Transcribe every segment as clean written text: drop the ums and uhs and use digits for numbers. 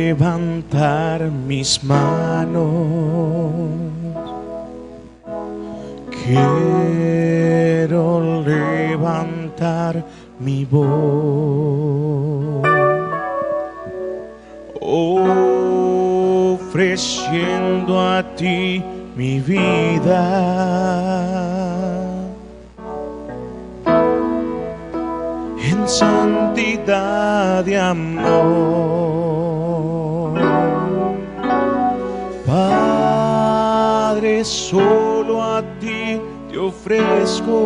levantar mis manos, quiero levantar mi voz, ofreciendo a ti mi vida. En santidad de amor, Padre, solo a ti te ofrezco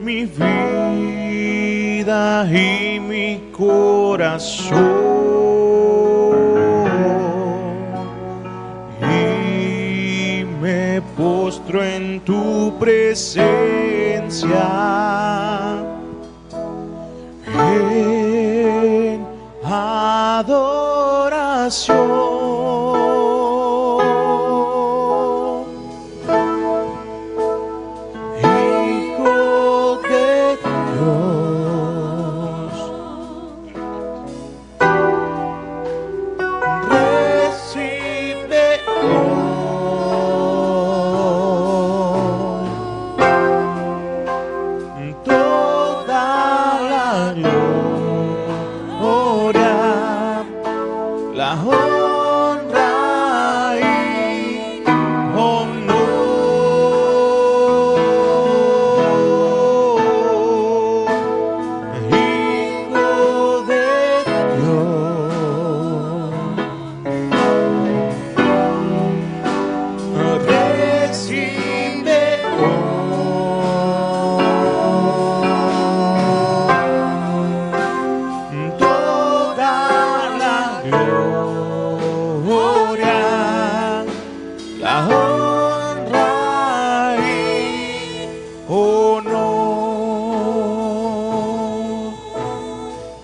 mi vida y mi corazón, y me postro en tu presencia en adoración. Hijo de Dios, recibe hoy toda la gloria, la honra y honor. Hijo de Dios, recibe toda la gloria, la honra y honor.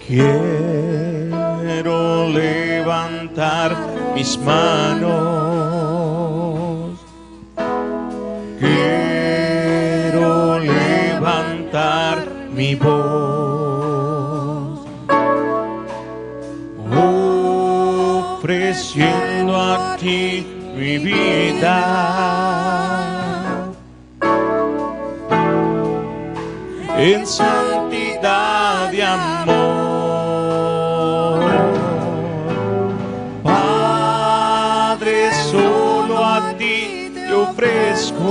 Quiero levantar mis manos, quiero levantar mi voz, ofreciendo a ti mi vida. En santidad de amor, Padre, solo a ti te ofrezco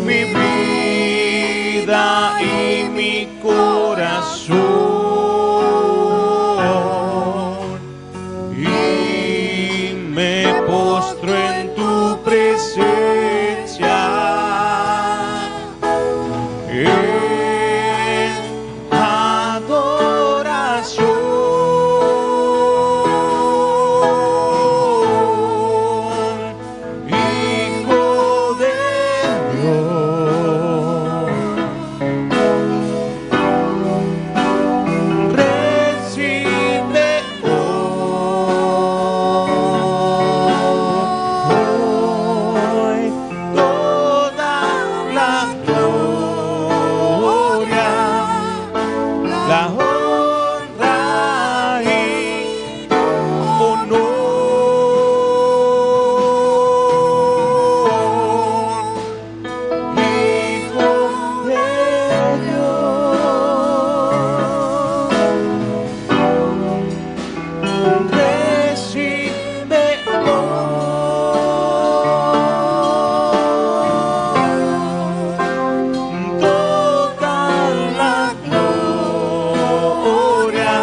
mi vida y mi corazón, y me postro en tu presencia en adoración. Hijo de Dios, recibe hoy toda la gloria, la honra y honor. Hijo de Dios, recibe toda la gloria,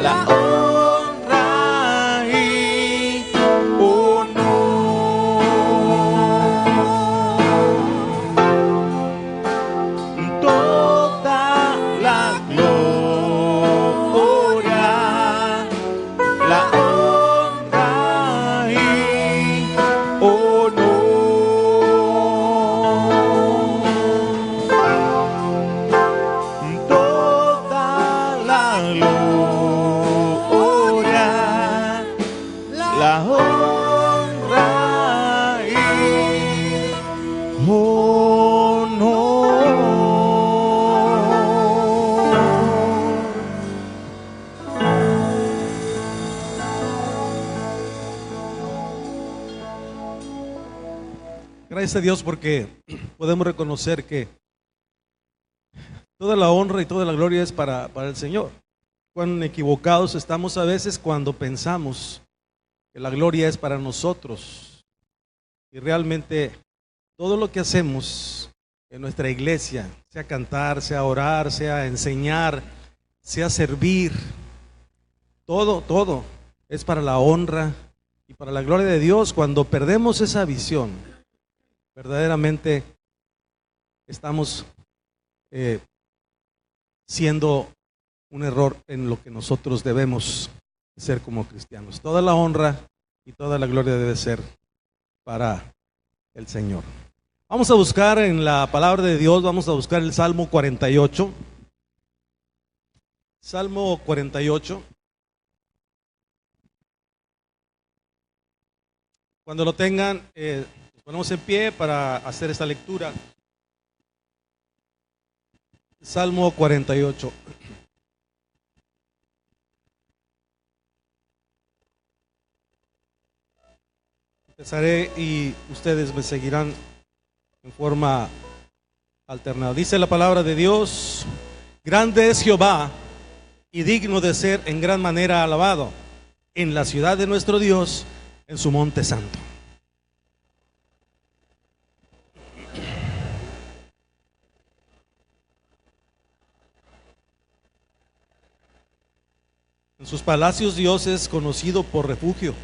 la honra y honor. Toda la gloria, la honra y honor. Toda la gloria, la honra y honor. Gracias a Dios porque podemos reconocer que toda la honra y toda la gloria es para el Señor. Cuán equivocados estamos a veces cuando pensamos que la gloria es para nosotros. Y realmente todo lo que hacemos en nuestra iglesia, sea cantar, sea orar, sea enseñar, sea servir, todo es para la honra y para la gloria de Dios. Cuando perdemos esa visión, verdaderamente estamos siendo un error en lo que nosotros debemos ser como cristianos. Toda la honra y toda la gloria debe ser para el Señor. Vamos a buscar en la palabra de Dios, vamos a buscar el Salmo 48. Salmo 48. Cuando lo tengan, nos ponemos en pie para hacer esta lectura. Salmo 48. Empezaré y ustedes me seguirán en forma alternada. Dice la palabra de Dios: grande es Jehová y digno de ser en gran manera alabado en la ciudad de nuestro Dios, en su monte santo. En sus palacios Dios es conocido por refugio.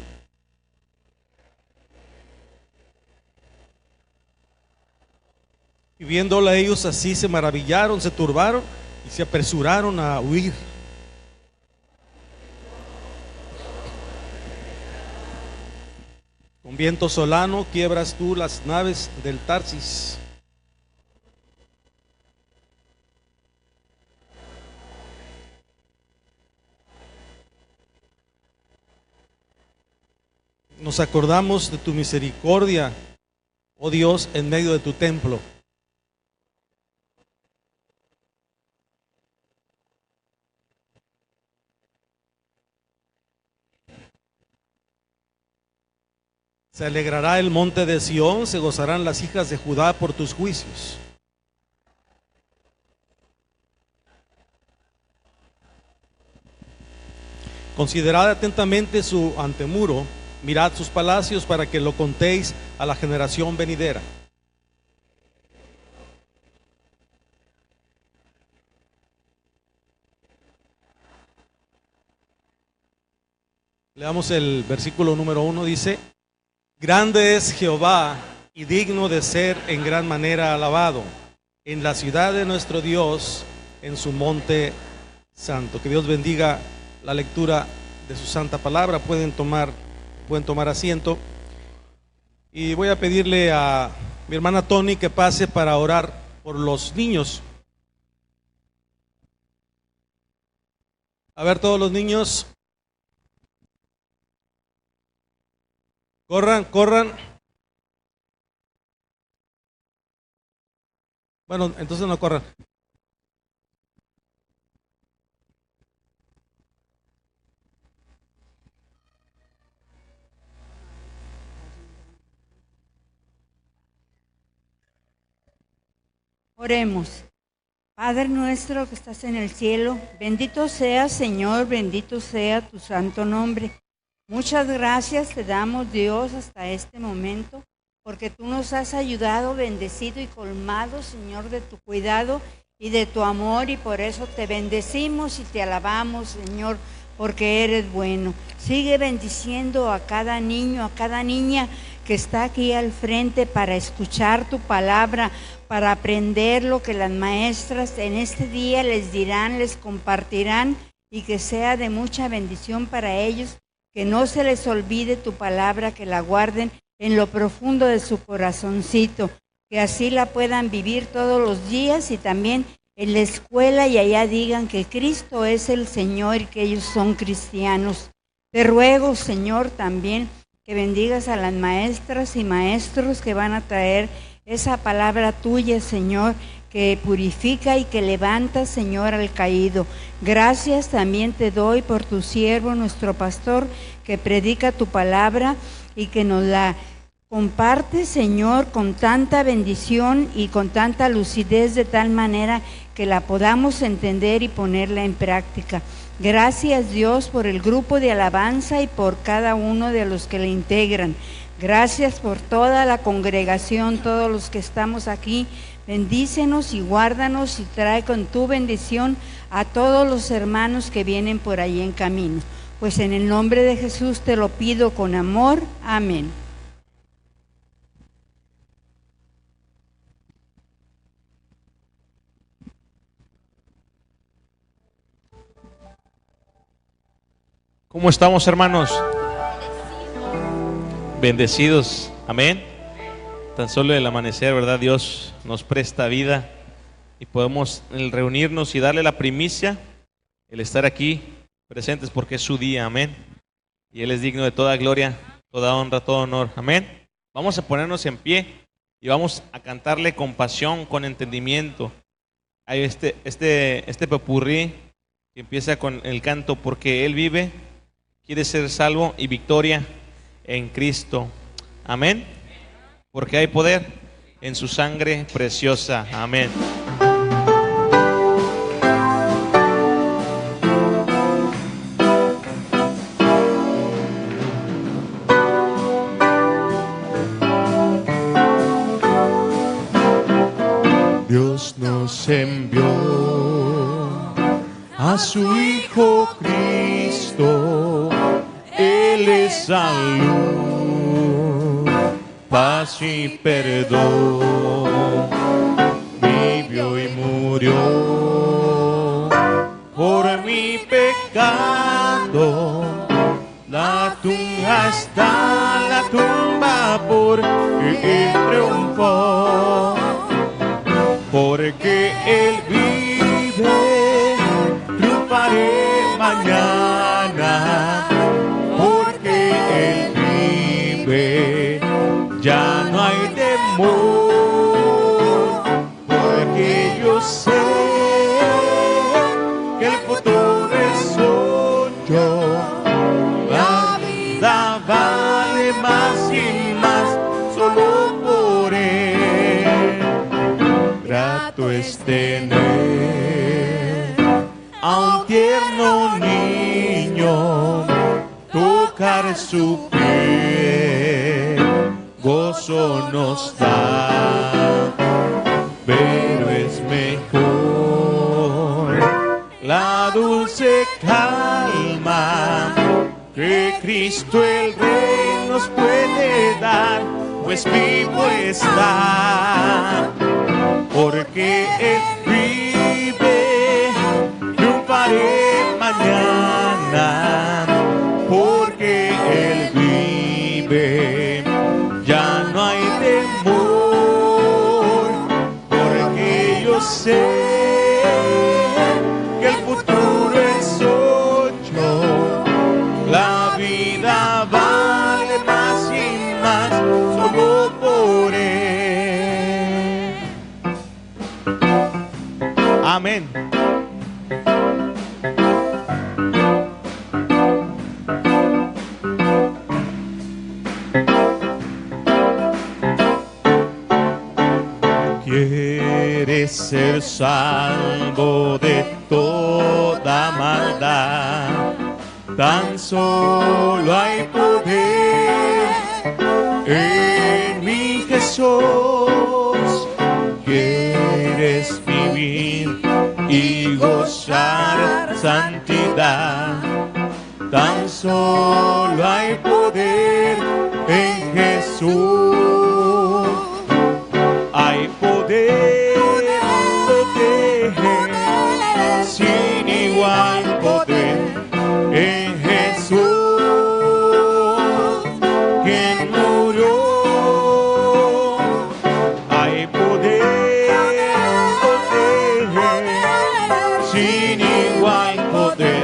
Y viéndola ellos así se maravillaron, se turbaron y se apresuraron a huir. Con viento solano quiebras tú las naves del Tarsis. Nos acordamos de tu misericordia, oh Dios, en medio de tu templo. Se alegrará el monte de Sión, se gozarán las hijas de Judá por tus juicios. Considerad atentamente su antemuro, mirad sus palacios para que lo contéis a la generación venidera. Leamos el versículo número 1, dice: grande es Jehová y digno de ser en gran manera alabado en la ciudad de nuestro Dios, en su monte santo. Que Dios bendiga la lectura de su santa palabra. Pueden tomar asiento. Y voy a pedirle a mi hermana Tony que pase para orar por los niños. A ver, todos los niños, corran. Bueno, entonces no corran. Oremos. Padre nuestro que estás en el cielo, bendito sea, Señor, bendito sea tu santo nombre. Muchas gracias te damos, Dios, hasta este momento, porque tú nos has ayudado, bendecido y colmado, Señor, de tu cuidado y de tu amor, y por eso te bendecimos y te alabamos, Señor, porque eres bueno. Sigue bendiciendo a cada niño, a cada niña que está aquí al frente para escuchar tu palabra, para aprender lo que las maestras en este día les dirán, les compartirán, y que sea de mucha bendición para ellos, que no se les olvide tu palabra, que la guarden en lo profundo de su corazoncito, que así la puedan vivir todos los días y también en la escuela, y allá digan que Cristo es el Señor y que ellos son cristianos. Te ruego, Señor, también que bendigas a las maestras y maestros que van a traer esa palabra tuya, Señor, que purifica y que levanta, Señor, al caído. Gracias también te doy por tu siervo, nuestro pastor, que predica tu palabra y que nos la Comparte, Señor, con tanta bendición y con tanta lucidez, de tal manera que la podamos entender y ponerla en práctica. Gracias, Dios, por el grupo de alabanza y por cada uno de los que le integran. Gracias por toda la congregación, todos los que estamos aquí. Bendícenos y guárdanos y trae con tu bendición a todos los hermanos que vienen por ahí en camino. Pues en el nombre de Jesús te lo pido con amor. Amén. ¿Cómo estamos, hermanos? Bendecidos, amén. Tan solo el amanecer, ¿verdad? Dios nos presta vida y podemos reunirnos y darle la primicia, el estar aquí presentes porque es su día, amén. Y Él es digno de toda gloria, toda honra, todo honor, amén. Vamos a ponernos en pie y vamos a cantarle con pasión, con entendimiento. Hay este popurrí que empieza con el canto porque Él vive, quiere ser salvo y victoria en Cristo, amén. Porque hay poder en su sangre preciosa, amén. Dios nos envió a su Hijo Cristo, Él es salud, paz y perdón, vivió y murió por mi pecado, la tumba está, la tumba porque Él triunfó, porque Él vive, triunfaré mañana, porque Él vive, ya no hay temor, porque yo sé que el futuro es suyo, la vida vale más y más solo por Él. Grato es tener a un tierno niño, tocar su piel, gozo nos da, pero es mejor la dulce calma que Cristo el Rey nos puede dar, pues vivo está, porque Él vive, triunfaré mañana, porque Él vive, ya no hay temor, porque yo sé que el futuro es suyo, la vida vale más y más solo por Él. Amén. ¿Quieres ser salvo de toda maldad? Tan solo hay poder en mi Jesús. ¿Quieres vivir y gozar santidad? Tan solo hay poder en Jesús. Hay poder, poder, sin igual poder en Jesús, quien murió. Hay poder, poder, sin igual poder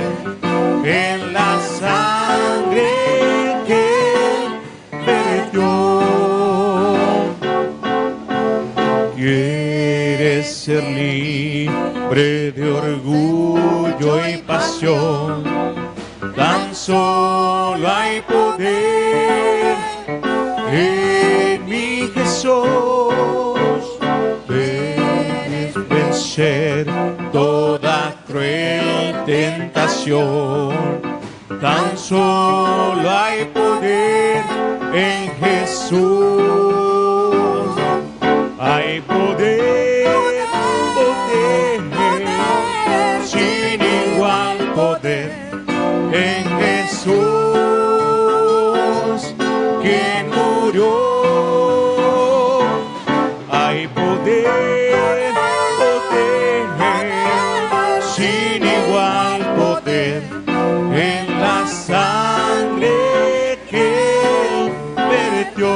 en la sangre que Él vertió. ¿Quieres ser libre de orgullo y pasión? Tan solo hay poder en bendición. Tan solo hay poder en Jesús. Hay poder, poder, sin igual poder en Jesús, quien murió. Hay poder, poder, sin igual poder en la sangre que Él vertió.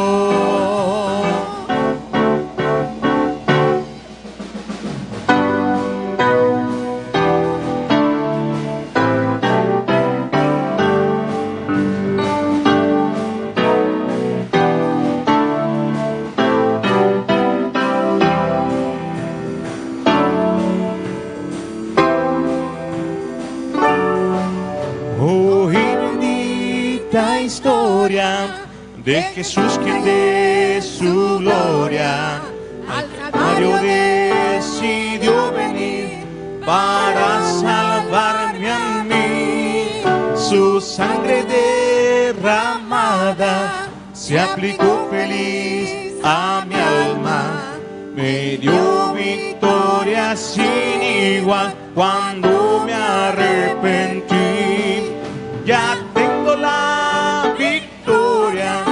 Oh, y bendita historia de Jesús, quien de su gloria al Calvario decidió venir para salvarme a mí. Su sangre derramada se aplicó feliz a mi alma, me dio victoria sin igual cuando me arrepentí. Ya tengo la victoria,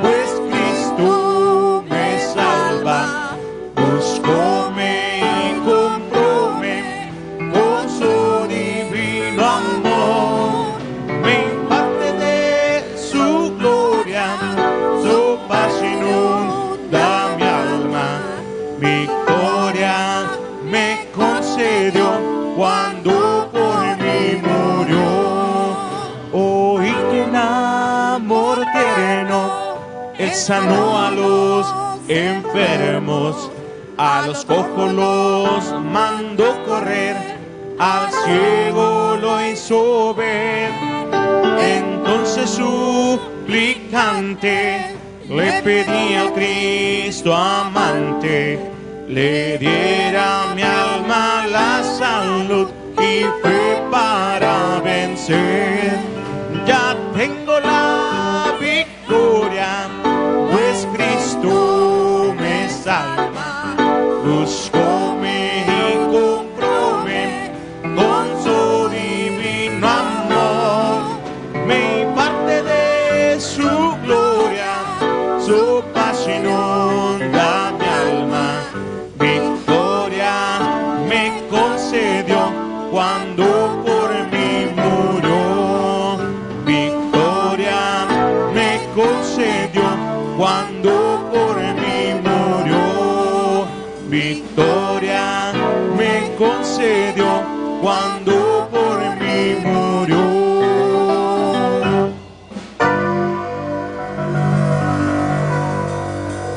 pues Cristo me salva. Buscóme y compróme con su divino amor. Me imparte de su gloria, su paz inunda mi alma. Victoria me concedió cuando por mí murió. Oh, y que en amor tierno Él sanó a los enfermos, a los cojos los mandó correr, al ciego lo hizo ver. Entonces suplicante le pedí al Cristo amante, le diera mi alma la salud y fe para vencer. Ya tengo la victoria, pues Cristo me salva. Buscóme y compróme con su divino amor. Me imparte de su gloria, su paz inunda mi alma. Victoria me concedió cuando por mí murió. Victoria me concedió cuando por mí murió. Victoria me concedió cuando por mí murió.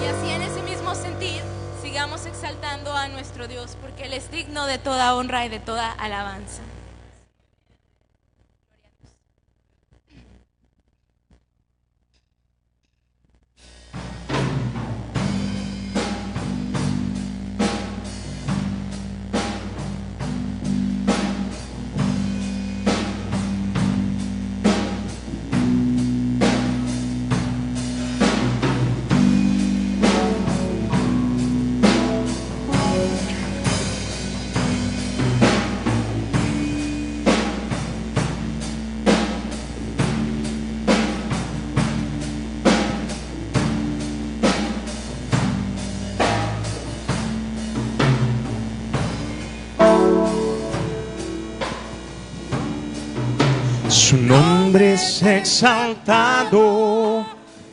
Y así en ese mismo sentir, sigamos exaltando a nuestro Dios, porque Él es digno de toda honra y de toda alabanza. Su nombre es exaltado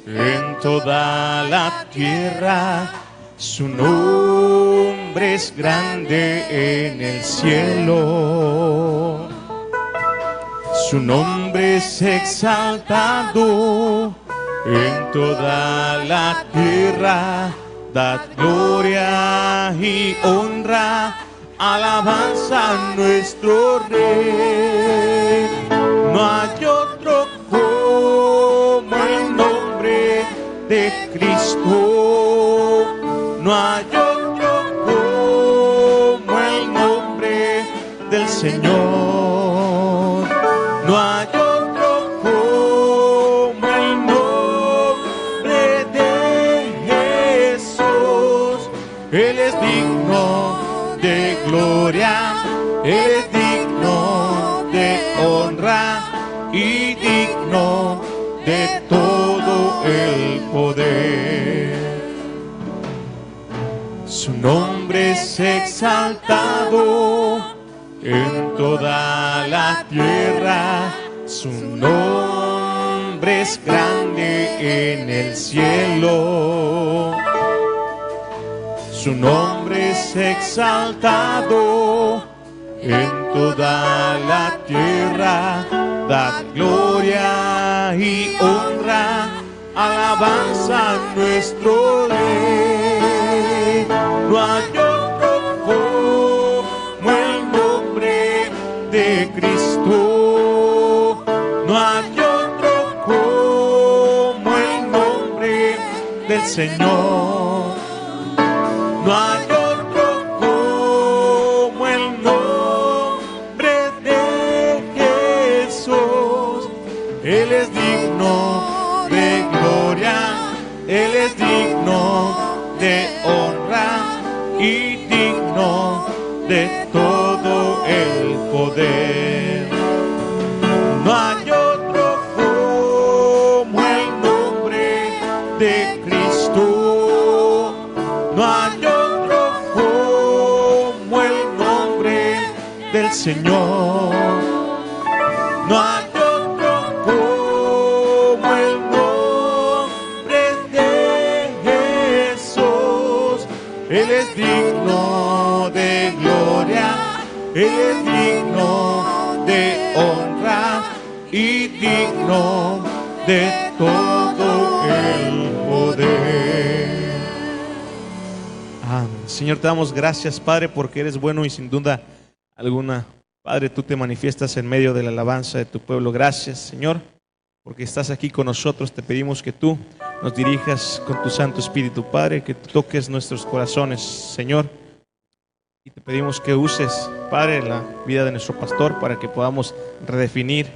en toda la tierra. Su nombre es grande en el cielo. Su nombre es exaltado en toda la tierra. Dad gloria y honra, alabanza a nuestro Rey. No hay otro como el nombre de Cristo. No hay otro como el nombre del Señor. Él es digno de gloria, Él es digno de honra y digno de todo el poder. Su nombre es exaltado en toda la tierra, su nombre es grande en el cielo. Su nombre es exaltado en toda la tierra. Dad gloria y honra, alabanza a nuestro Rey. No hay otro como el nombre de Cristo. No hay otro como el nombre del Señor. No hay otro como el nombre de Jesús. Él es digno de gloria, Él es digno de honra y digno de todo el poder. No hay otro como el nombre de Cristo. No hay otro como el nombre del Señor. No hay otro como el nombre de Jesús. Él es digno de gloria, Él es digno de honra y digno de todo el poder. Amén. Señor, te damos gracias, Padre, porque eres bueno y sin duda alguna, Padre, tú te manifiestas en medio de la alabanza de tu pueblo. Gracias, Señor, porque estás aquí con nosotros. Te pedimos que tú nos dirijas con tu Santo Espíritu, Padre, que tú toques nuestros corazones, Señor. Y te pedimos que uses, Padre, la vida de nuestro pastor para que podamos redefinir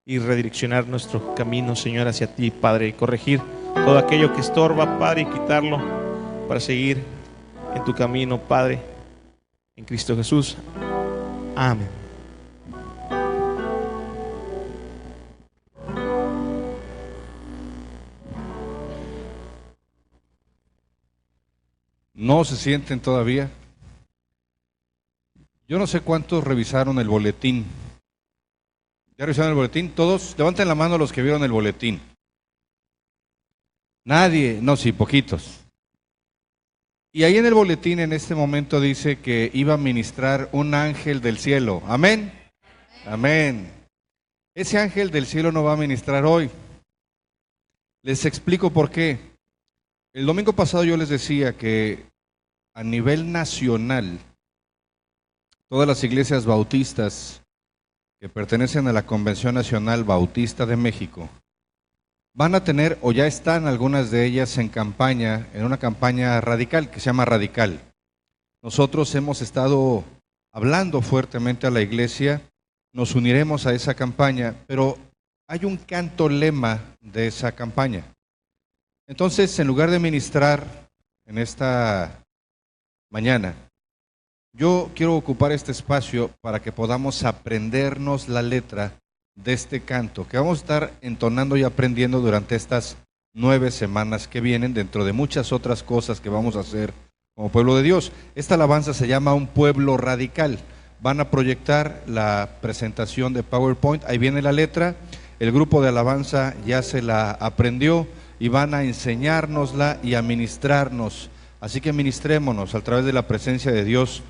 y redireccionar nuestro camino, Señor, hacia ti, Padre, y corregir todo aquello que estorba, Padre, y quitarlo para seguir en tu camino, Padre, en Cristo Jesús. Amén. ¿No se sienten todavía? Yo no sé cuántos revisaron el boletín. ¿Ya revisaron el boletín? Todos, levanten la mano los que vieron el boletín. Nadie, no, sí, poquitos. Y ahí en el boletín en este momento dice que iba a ministrar un ángel del cielo. Amén. Amén. Ese ángel del cielo no va a ministrar hoy. Les explico por qué. El domingo pasado yo les decía que a nivel nacional, todas las iglesias bautistas que pertenecen a la Convención Nacional Bautista de México van a tener, o ya están algunas de ellas en campaña, en una campaña radical que se llama Radical. Nosotros hemos estado hablando fuertemente a la iglesia, nos uniremos a esa campaña, pero hay un canto lema de esa campaña. Entonces, en lugar de ministrar en esta mañana, yo quiero ocupar este espacio para que podamos aprendernos la letra de este canto que vamos a estar entonando y aprendiendo durante estas 9 semanas que vienen, dentro de muchas otras cosas que vamos a hacer como pueblo de Dios. Esta alabanza se llama Un Pueblo Radical. Van a proyectar la presentación de PowerPoint, ahí viene la letra, el grupo de alabanza ya se la aprendió y van a enseñárnosla y a ministrarnos. Así que ministrémonos a través de la presencia de Dios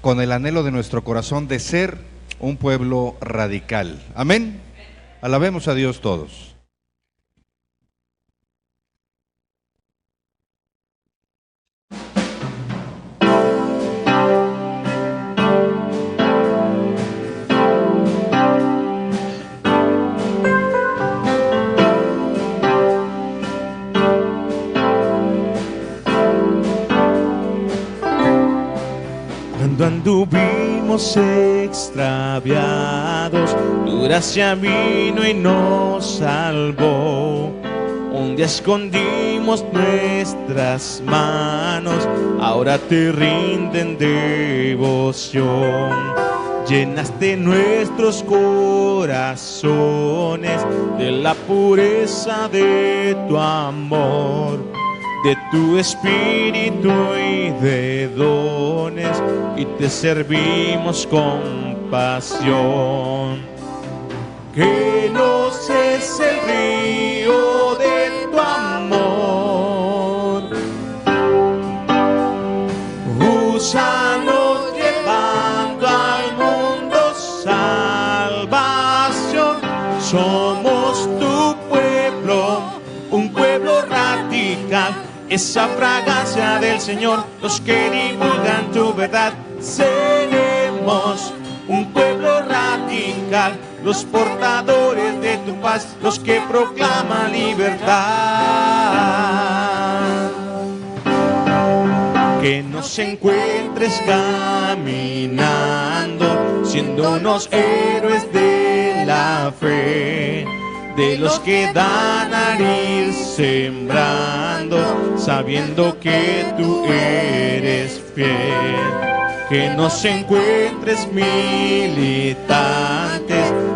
con el anhelo de nuestro corazón de ser un pueblo radical. Amén. Alabemos a Dios todos. Cuando anduvimos extraviados, tu gracia vino y nos salvó. Un día escondimos extendimos nuestras manos, ahora te rinden devoción. Llenaste nuestros corazones de la pureza de tu amor, de tu espíritu y de dones, y te servimos con pasión. Que no cese el río de tu amor, úsanos llevando al mundo salvación. Somos tu pueblo, un pueblo radical, esa fragancia del Señor, los que divulgan tu verdad. Seremos un pueblo radical, los portadores de tu paz, los que proclaman libertad. Que nos encuentres caminando, siendo unos héroes de la fe, de los que dan a ir sembrando, sabiendo que tú eres fiel. Que nos encuentres militantes,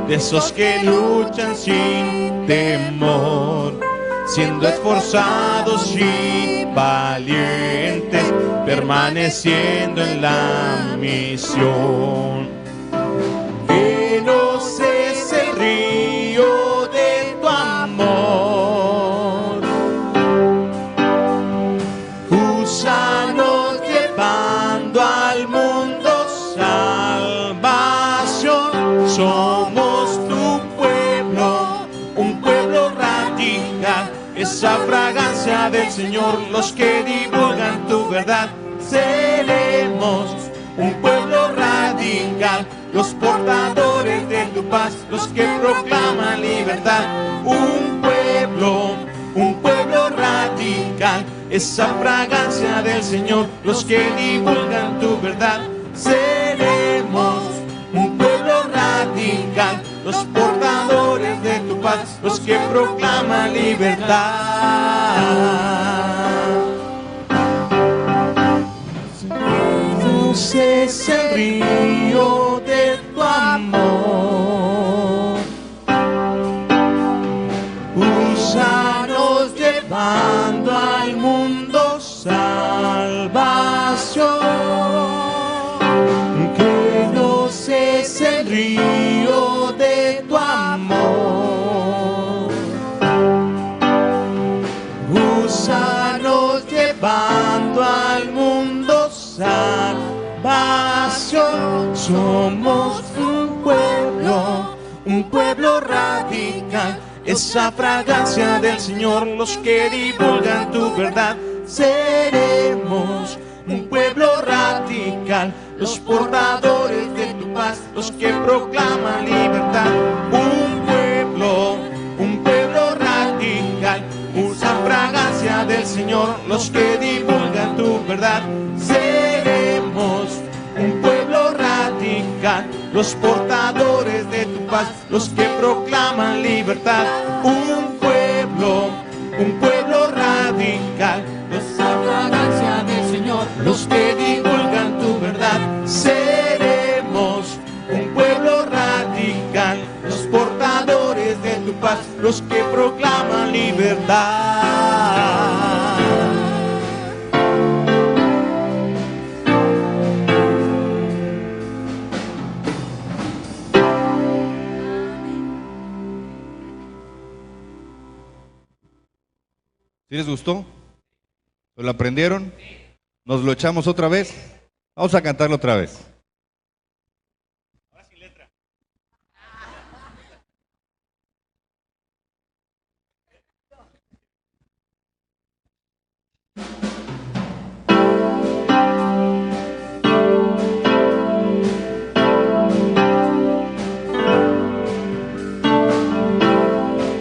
de esos que luchan sin temor, siendo esforzados y valientes, permaneciendo en la misión. Que no cese el río de tu amor, úsanos llevando al mundo salvación. Somos tu pueblo, un pueblo radical, esa fragancia del Señor, los que divulgan tu verdad. Seremos un pueblo radical, los portadores de tu paz, los que proclaman libertad. Un pueblo radical, esa fragancia del Señor, los que divulgan tu verdad. Seremos un pueblo radical, los portadores de tu paz, los que proclaman libertad. No cese el río de tu amor, úsanos llevando al mundo salvación. Que no cese el río de tu amor, úsanos llevando al mundo salvación. Somos un pueblo radical, esa fragancia del Señor, los que divulgan tu verdad. Seremos un pueblo radical, los portadores de tu paz, los que proclaman libertad. Un pueblo radical, esa fragancia del Señor, los que divulgan tu verdad. Seremos un pueblo radical, los portadores de tu paz, los que proclaman libertad. Un pueblo radical, esa fragancia del Señor, los que divulgan tu verdad. Seremos un pueblo radical, los portadores de tu paz, los que proclaman libertad. ¿Sí les gustó? ¿Lo aprendieron? ¿Nos lo echamos otra vez? Vamos a cantarlo otra vez. Ahora sin letra.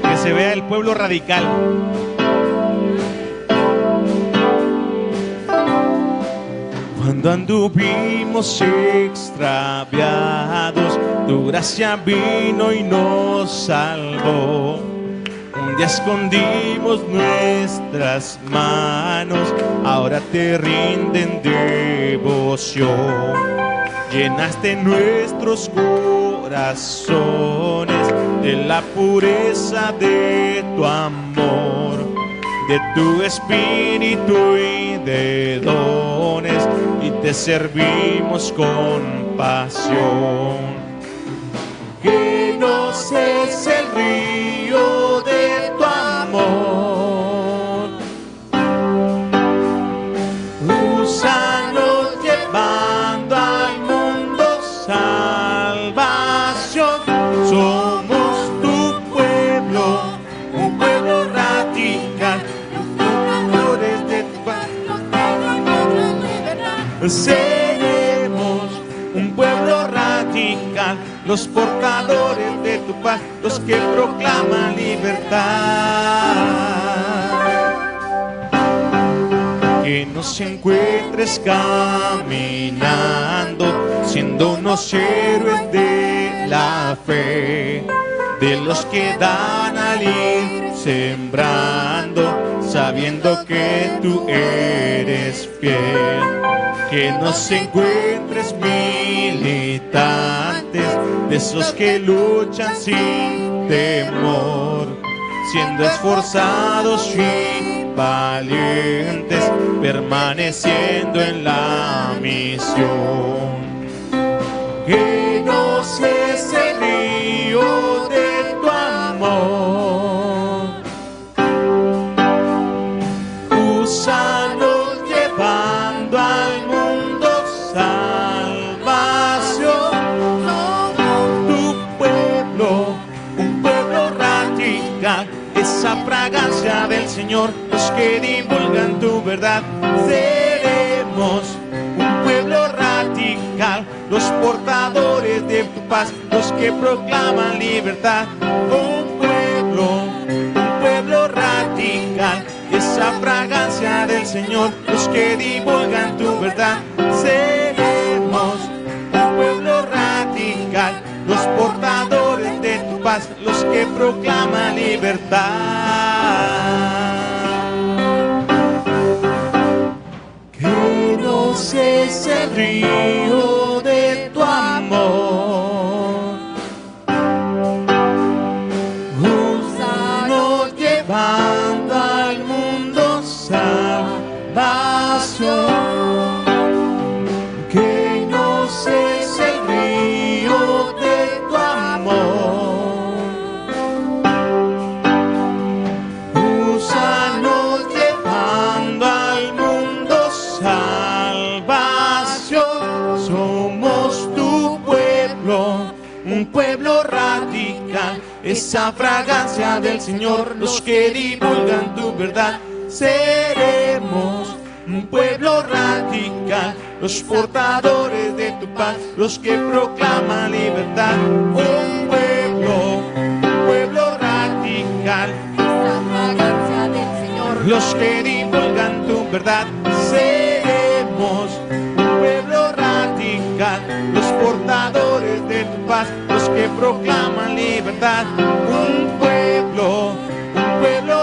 Que se vea el pueblo radical. Cuando anduvimos extraviados, tu gracia vino y nos salvó. Un ya escondimos nuestras manos, ahora te rinden devoción. Llenaste nuestros corazones de la pureza de tu amor, de tu espíritu y de dones, y te servimos con pasión. Que no cese el río de tu amor, úsanos llevando al mundo salvación. Somos tu pueblo, un pueblo radical, los de tu paz. Seremos un pueblo radical, los portadores de tu paz, los que proclaman libertad. Que nos encuentres caminando, siendo unos héroes de la fe, de los que dan al ir sembrando, sabiendo que tú eres fiel. Que nos encuentres militantes, de esos que luchan sin temor, siendo esforzados y valientes, permaneciendo en la misión. Que no cese el río de tu amor, úsanos llevando al mundo salvación. Tu pueblo, un pueblo radical, esa fragancia del Señor, los que divulgan tu verdad. Seremos un pueblo radical, los portadores de tu paz, los que proclaman libertad. Un pueblo radical, esa fragancia del Señor, los que divulgan tu verdad. Seremos un pueblo radical, los portadores de tu paz, los que proclaman libertad. Que no cese el río de tu amor, úsanos llevando al mundo salvación. Que no cese el río de tu amor, úsanos llevando al mundo salvación. Somos tu pueblo, un pueblo radical, esa fragancia del Señor, los que divulgan tu verdad. Seremos un pueblo radical, los portadores de tu paz, los que proclaman libertad. Un pueblo radical, esa fragancia del Señor, los que divulgan tu verdad. Seremos un pueblo radical, los portadores de tu paz, los que proclaman libertad. Un pueblo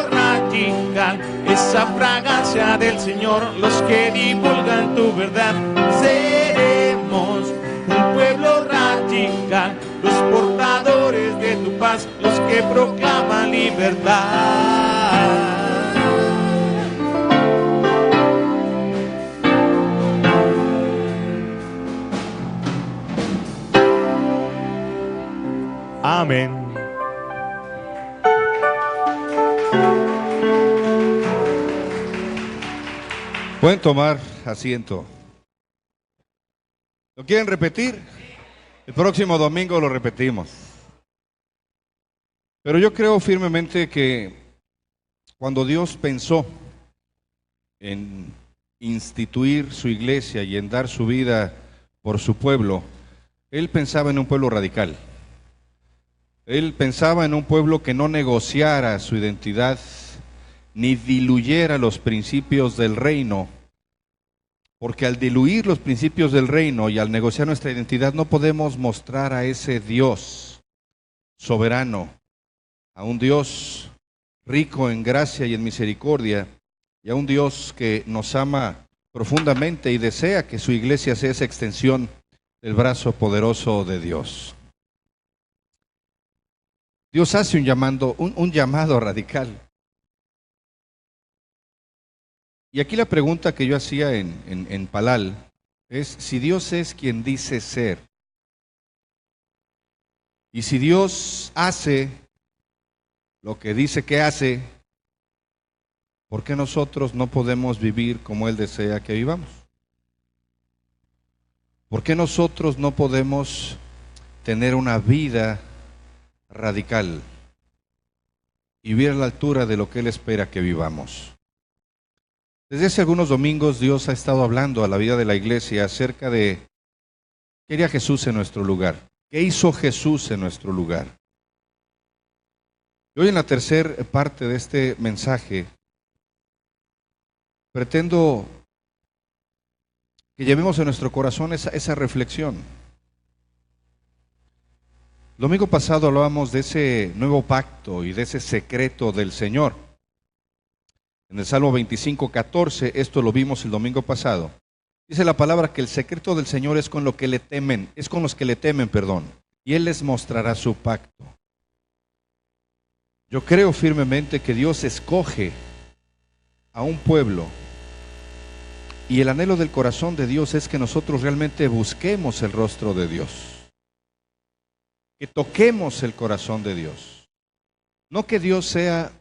radical, esa fragancia del Señor, los que divulgan tu verdad. Seremos un pueblo radical, los portadores de tu paz, los que proclaman libertad. Amén. Pueden tomar asiento. ¿Lo quieren repetir? El próximo domingo lo repetimos. Pero yo creo firmemente que cuando Dios pensó en instituir su iglesia y en dar su vida por su pueblo, Él pensaba en un pueblo radical. Él pensaba en un pueblo que no negociara su identidad ni diluyera los principios del reino, porque al diluir los principios del reino y al negociar nuestra identidad no podemos mostrar a ese Dios soberano, a un Dios rico en gracia y en misericordia, y a un Dios que nos ama profundamente y desea que su iglesia sea esa extensión del brazo poderoso de Dios. Dios hace un llamado radical. Y aquí la pregunta que yo hacía en Palal es si Dios es quien dice ser. Y si Dios hace lo que dice que hace, ¿por qué nosotros no podemos vivir como Él desea que vivamos? ¿Por qué nosotros no podemos tener una vida radical y vivir a la altura de lo que Él espera que vivamos? Desde hace algunos domingos Dios ha estado hablando a la vida de la iglesia acerca de qué haría Jesús en nuestro lugar, qué hizo Jesús en nuestro lugar. Y hoy en la tercera parte de este mensaje pretendo que llevemos en nuestro corazón esa reflexión. El domingo pasado hablábamos de ese nuevo pacto y de ese secreto del Señor. En el Salmo 25:14, esto lo vimos el domingo pasado. Dice la palabra que el secreto del Señor es con lo que le temen, es con los que le temen, y Él les mostrará su pacto. Yo creo firmemente que Dios escoge a un pueblo y el anhelo del corazón de Dios es que nosotros realmente busquemos el rostro de Dios, que toquemos el corazón de Dios. No que Dios sea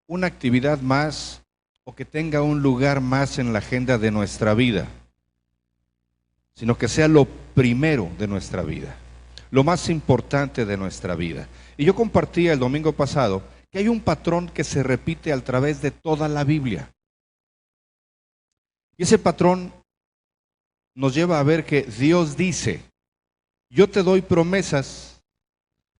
una actividad más o que tenga un lugar más en la agenda de nuestra vida, sino que sea lo primero de nuestra vida, lo más importante de nuestra vida. Y yo compartía el domingo pasado que hay un patrón que se repite a través de toda la Biblia. Y ese patrón nos lleva a ver que Dios dice: yo te doy promesas,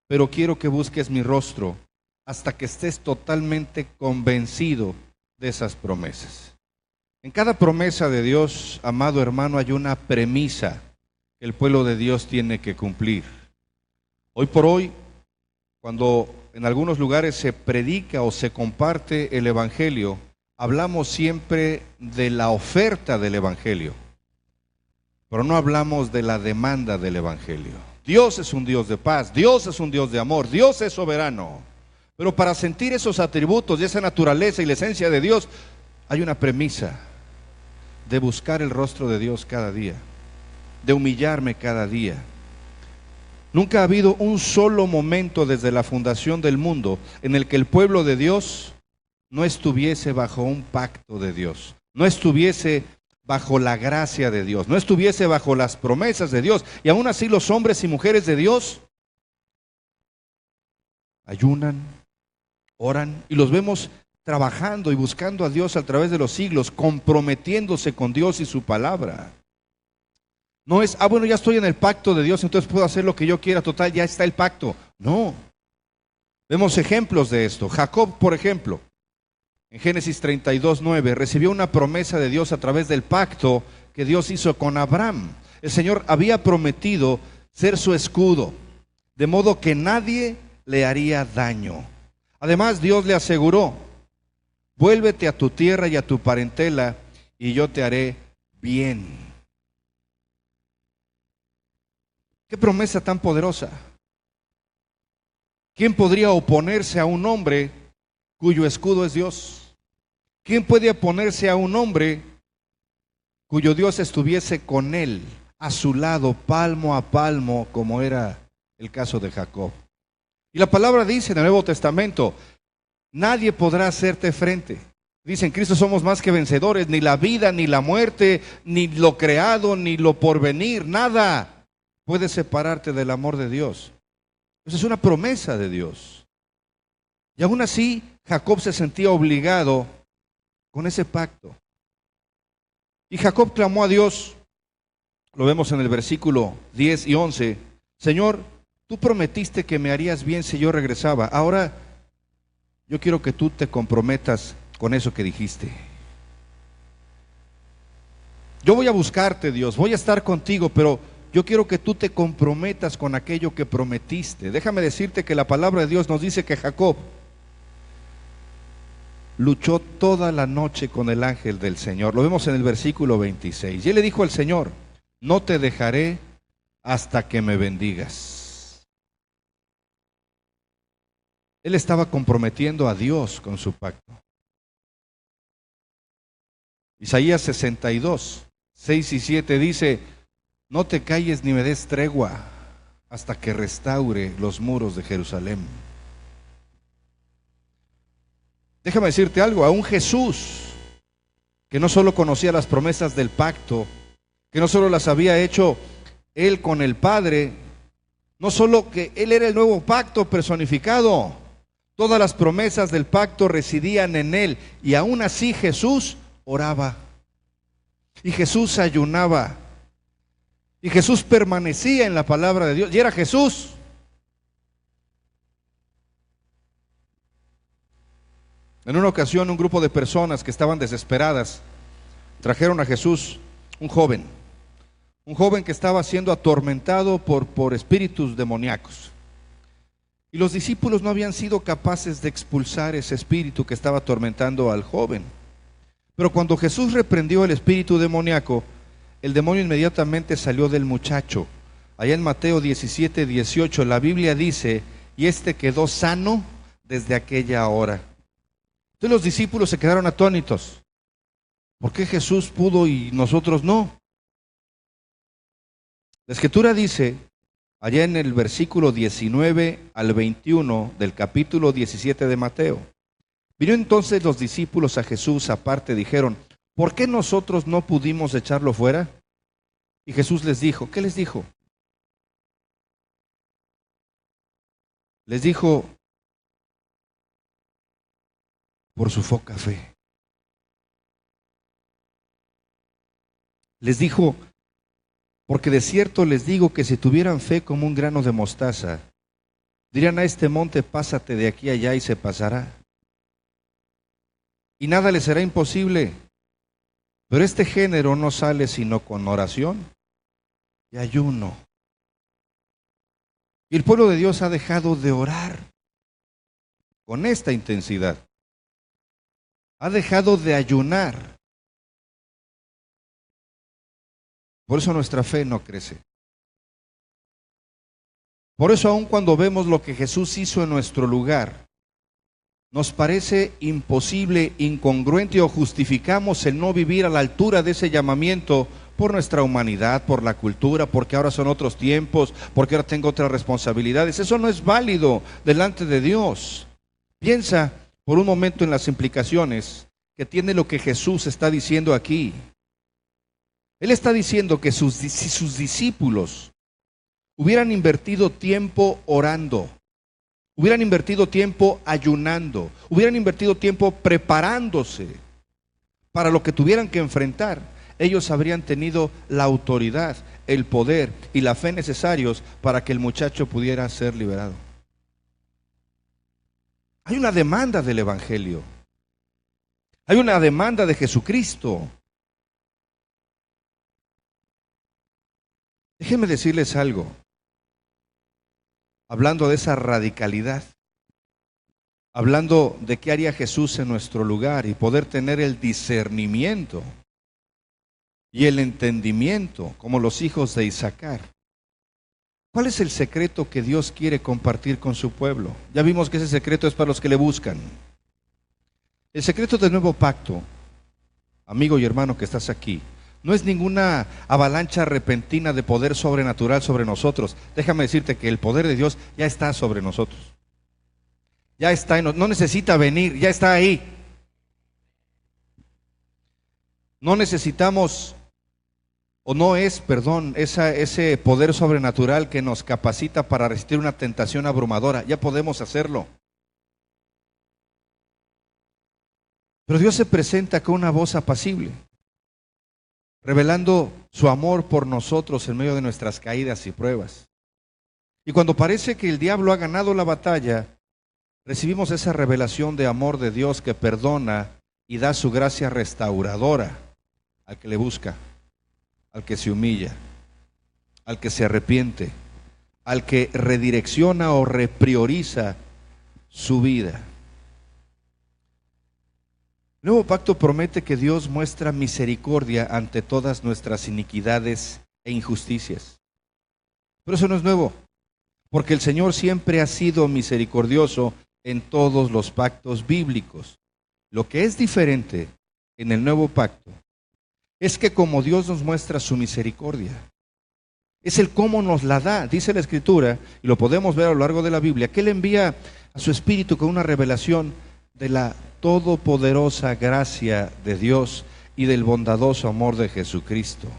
pero quiero que busques mi rostro hasta que estés totalmente convencido de esas promesas. En cada promesa de Dios, amado hermano, hay una premisa que el pueblo de Dios tiene que cumplir. Hoy por hoy, cuando en algunos lugares se predica o se comparte el Evangelio, hablamos siempre de la oferta del Evangelio, pero no hablamos de la demanda del Evangelio. Dios es un Dios de paz, Dios es un Dios de amor, Dios es soberano. Pero para sentir esos atributos y esa naturaleza y la esencia de Dios, hay una premisa de buscar el rostro de Dios cada día, de humillarme cada día. Nunca ha habido un solo momento desde la fundación del mundo en el que el pueblo de Dios no estuviese bajo un pacto de Dios, no estuviese bajo la gracia de Dios, no estuviese bajo las promesas de Dios. Y aún así los hombres y mujeres de Dios ayunan, oran, y los vemos trabajando y buscando a Dios a través de los siglos, comprometiéndose con Dios y su palabra. No es, bueno, ya estoy en el pacto de Dios, entonces puedo hacer lo que yo quiera, total, ya está el pacto. No. Vemos ejemplos de esto. Jacob, por ejemplo, en Génesis 32:9, recibió una promesa de Dios a través del pacto que Dios hizo con Abraham. El Señor había prometido ser su escudo, de modo que nadie le haría daño. Además, Dios le aseguró: vuélvete a tu tierra y a tu parentela, y yo te haré bien. ¡Qué promesa tan poderosa! ¿Quién podría oponerse a un hombre cuyo escudo es Dios? ¿Quién puede oponerse a un hombre cuyo Dios estuviese con él, a su lado, palmo a palmo, como era el caso de Jacob? Y la palabra dice en el Nuevo Testamento: nadie podrá hacerte frente. Dice: en Cristo somos más que vencedores, ni la vida, ni la muerte, ni lo creado, ni lo porvenir, nada puede separarte del amor de Dios. Esa es una promesa de Dios. Y aún así, Jacob se sentía obligado con ese pacto. Y Jacob clamó a Dios, lo vemos en el versículo 10 y 11, Señor, tú prometiste que me harías bien si yo regresaba. Ahora yo quiero que tú te comprometas con eso que dijiste. Yo voy a buscarte, Dios, voy a estar contigo, pero yo quiero que tú te comprometas con aquello que prometiste. Déjame decirte que la palabra de Dios nos dice que Jacob luchó toda la noche con el ángel del Señor. Lo vemos en el versículo 26. Y él le dijo al Señor, no te dejaré hasta que me bendigas. Él estaba comprometiendo a Dios con su pacto. Isaías 62, 6 y 7 dice, no te calles ni me des tregua hasta que restaure los muros de Jerusalén. Déjame decirte algo, aún Jesús, que no solo conocía las promesas del pacto, que no solo las había hecho él con el Padre, no solo que él era el nuevo pacto personificado, todas las promesas del pacto residían en él, y aún así Jesús oraba, y Jesús ayunaba, y Jesús permanecía en la palabra de Dios, y era Jesús. En una ocasión, un grupo de personas que estaban desesperadas trajeron a Jesús un joven que estaba siendo atormentado por espíritus demoníacos. Y los discípulos no habían sido capaces de expulsar ese espíritu que estaba atormentando al joven. Pero cuando Jesús reprendió el espíritu demoníaco, el demonio inmediatamente salió del muchacho. Allá en Mateo 17, 18, la Biblia dice, y este quedó sano desde aquella hora. Entonces los discípulos se quedaron atónitos. ¿Por qué Jesús pudo y nosotros no? La Escritura dice, allá en el versículo 19 al 21 del capítulo 17 de Mateo, vino entonces los discípulos a Jesús aparte, dijeron, ¿por qué nosotros no pudimos echarlo fuera? Y Jesús les dijo, ¿qué les dijo? Les dijo, por su poca fe. Les dijo, porque de cierto les digo que si tuvieran fe como un grano de mostaza, dirían a este monte, pásate de aquí a allá y se pasará. Y nada les será imposible. Pero este género no sale sino con oración y ayuno. Y el pueblo de Dios ha dejado de orar con esta intensidad. Ha dejado de ayunar. Por eso nuestra fe no crece. Por eso aun cuando vemos lo que Jesús hizo en nuestro lugar, nos parece imposible, incongruente o justificamos el no vivir a la altura de ese llamamiento por nuestra humanidad, por la cultura, porque ahora son otros tiempos, porque ahora tengo otras responsabilidades. Eso no es válido delante de Dios. Piensa por un momento en las implicaciones que tiene lo que Jesús está diciendo aquí. Él está diciendo que si sus discípulos hubieran invertido tiempo orando, hubieran invertido tiempo ayunando, hubieran invertido tiempo preparándose para lo que tuvieran que enfrentar, ellos habrían tenido la autoridad, el poder y la fe necesarios para que el muchacho pudiera ser liberado. Hay una demanda del Evangelio. Hay una demanda de Jesucristo. Déjenme decirles algo. Hablando de esa radicalidad, hablando de qué haría Jesús en nuestro lugar y poder tener el discernimiento y el entendimiento como los hijos de Isaacar. ¿Cuál es el secreto que Dios quiere compartir con su pueblo? Ya vimos que ese secreto es para los que le buscan. El secreto del nuevo pacto, amigo y hermano que estás aquí, no es ninguna avalancha repentina de poder sobrenatural sobre nosotros. Déjame decirte que el poder de Dios ya está sobre nosotros. Ya está, no necesita venir, ya está ahí. No necesitamos, o no es, perdón, ese poder sobrenatural que nos capacita para resistir una tentación abrumadora. Ya podemos hacerlo. Pero Dios se presenta con una voz apacible, revelando su amor por nosotros en medio de nuestras caídas y pruebas. Y cuando parece que el diablo ha ganado la batalla, recibimos esa revelación de amor de Dios que perdona y da su gracia restauradora al que le busca, al que se humilla, al que se arrepiente, al que redirecciona o reprioriza su vida. El nuevo pacto promete que Dios muestra misericordia ante todas nuestras iniquidades e injusticias. Pero eso no es nuevo, porque el Señor siempre ha sido misericordioso en todos los pactos bíblicos. Lo que es diferente en el nuevo pacto es que como Dios nos muestra su misericordia, es el cómo nos la da. Dice la Escritura, y lo podemos ver a lo largo de la Biblia, que Él envía a su Espíritu con una revelación de la todopoderosa gracia de Dios y del bondadoso amor de Jesucristo.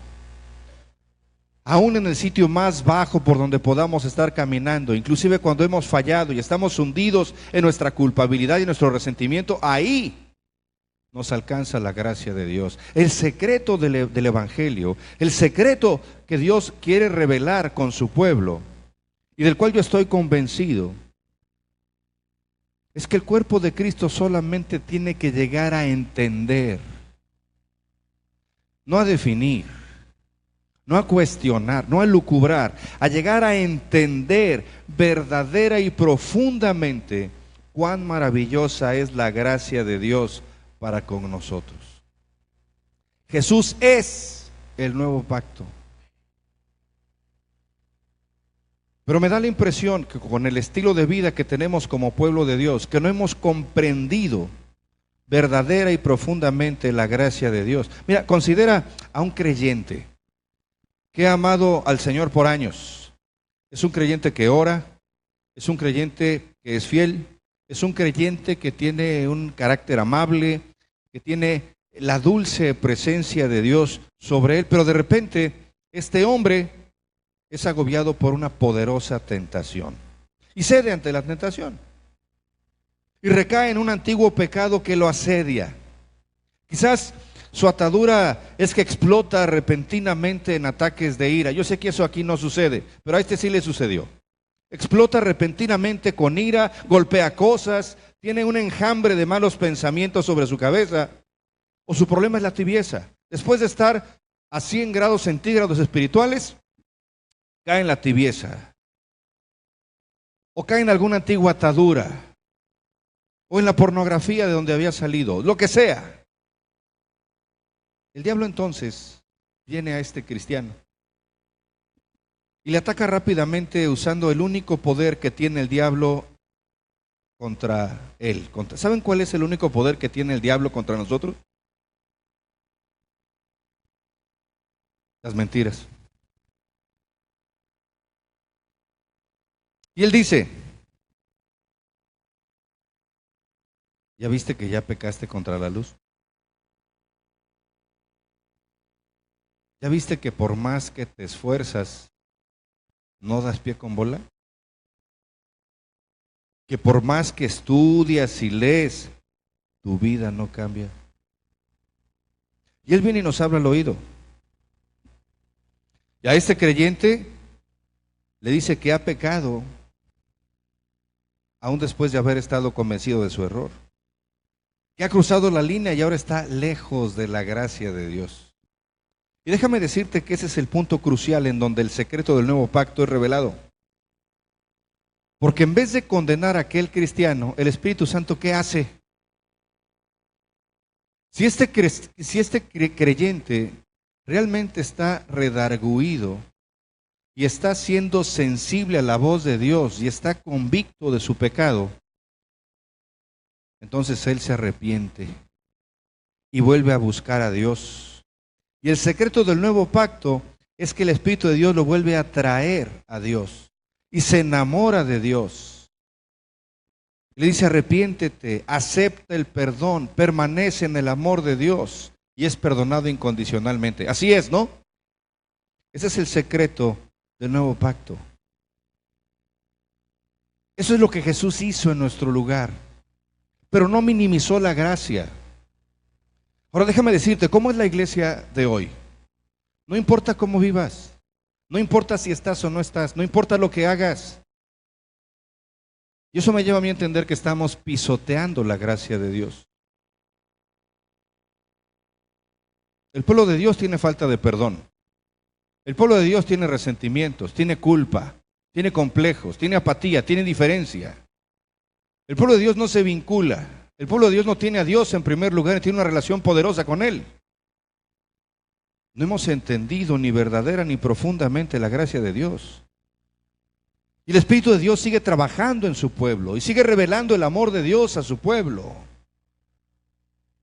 Aún en el sitio más bajo por donde podamos estar caminando, inclusive cuando hemos fallado y estamos hundidos en nuestra culpabilidad y nuestro resentimiento, ahí nos alcanza la gracia de Dios. El secreto del Evangelio, el secreto que Dios quiere revelar con su pueblo y del cual yo estoy convencido, es que el cuerpo de Cristo solamente tiene que llegar a entender, no a definir, no a cuestionar, no a lucubrar, a llegar a entender verdadera y profundamente cuán maravillosa es la gracia de Dios para con nosotros. Jesús es el nuevo pacto. Pero me da la impresión que con el estilo de vida que tenemos como pueblo de Dios, que no hemos comprendido verdadera y profundamente la gracia de Dios. Mira, considera a un creyente que ha amado al Señor por años. Es un creyente que ora, es un creyente que es fiel, es un creyente que tiene un carácter amable, que tiene la dulce presencia de Dios sobre él, pero de repente este hombre es agobiado por una poderosa tentación y cede ante la tentación y recae en un antiguo pecado que lo asedia. Quizás su atadura es que explota repentinamente en ataques de ira. Yo sé que eso aquí no sucede, pero a este sí le sucedió. Explota repentinamente con ira, golpea cosas, tiene un enjambre de malos pensamientos sobre su cabeza, o su problema es la tibieza. Después de estar a 100 grados centígrados espirituales, cae en la tibieza, o cae en alguna antigua atadura, o en la pornografía de donde había salido, lo que sea. El diablo entonces viene a este cristiano y le ataca rápidamente usando el único poder que tiene el diablo contra él. ¿Saben cuál es el único poder que tiene el diablo contra nosotros? Las mentiras. Y él dice: ¿ya viste que ya pecaste contra la luz? ¿Ya viste que por más que te esfuerzas, no das pie con bola? Que por más que estudias y lees, tu vida no cambia. Y él viene y nos habla al oído. Y a este creyente le dice que ha pecado, aún después de haber estado convencido de su error. Que ha cruzado la línea y ahora está lejos de la gracia de Dios. Y déjame decirte que ese es el punto crucial en donde el secreto del nuevo pacto es revelado. Porque en vez de condenar a aquel cristiano, el Espíritu Santo, ¿qué hace? Si este creyente realmente está redarguido y está siendo sensible a la voz de Dios y está convicto de su pecado, entonces él se arrepiente y vuelve a buscar a Dios. Y el secreto del nuevo pacto es que el Espíritu de Dios lo vuelve a traer a Dios y se enamora de Dios. Le dice: arrepiéntete, acepta el perdón, permanece en el amor de Dios y es perdonado incondicionalmente. Así es, ¿no? Ese es el secreto del nuevo pacto. Eso es lo que Jesús hizo en nuestro lugar, pero no minimizó la gracia. Ahora déjame decirte, ¿cómo es la iglesia de hoy? No importa cómo vivas, no importa si estás o no estás, no importa lo que hagas. Y eso me lleva a mí a entender que estamos pisoteando la gracia de Dios. El pueblo de Dios tiene falta de perdón. El pueblo de Dios tiene resentimientos, tiene culpa, tiene complejos, tiene apatía, tiene indiferencia. El pueblo de Dios no se vincula. El pueblo de Dios no tiene a Dios en primer lugar, tiene una relación poderosa con Él. No hemos entendido ni verdadera ni profundamente la gracia de Dios. Y el Espíritu de Dios sigue trabajando en su pueblo y sigue revelando el amor de Dios a su pueblo.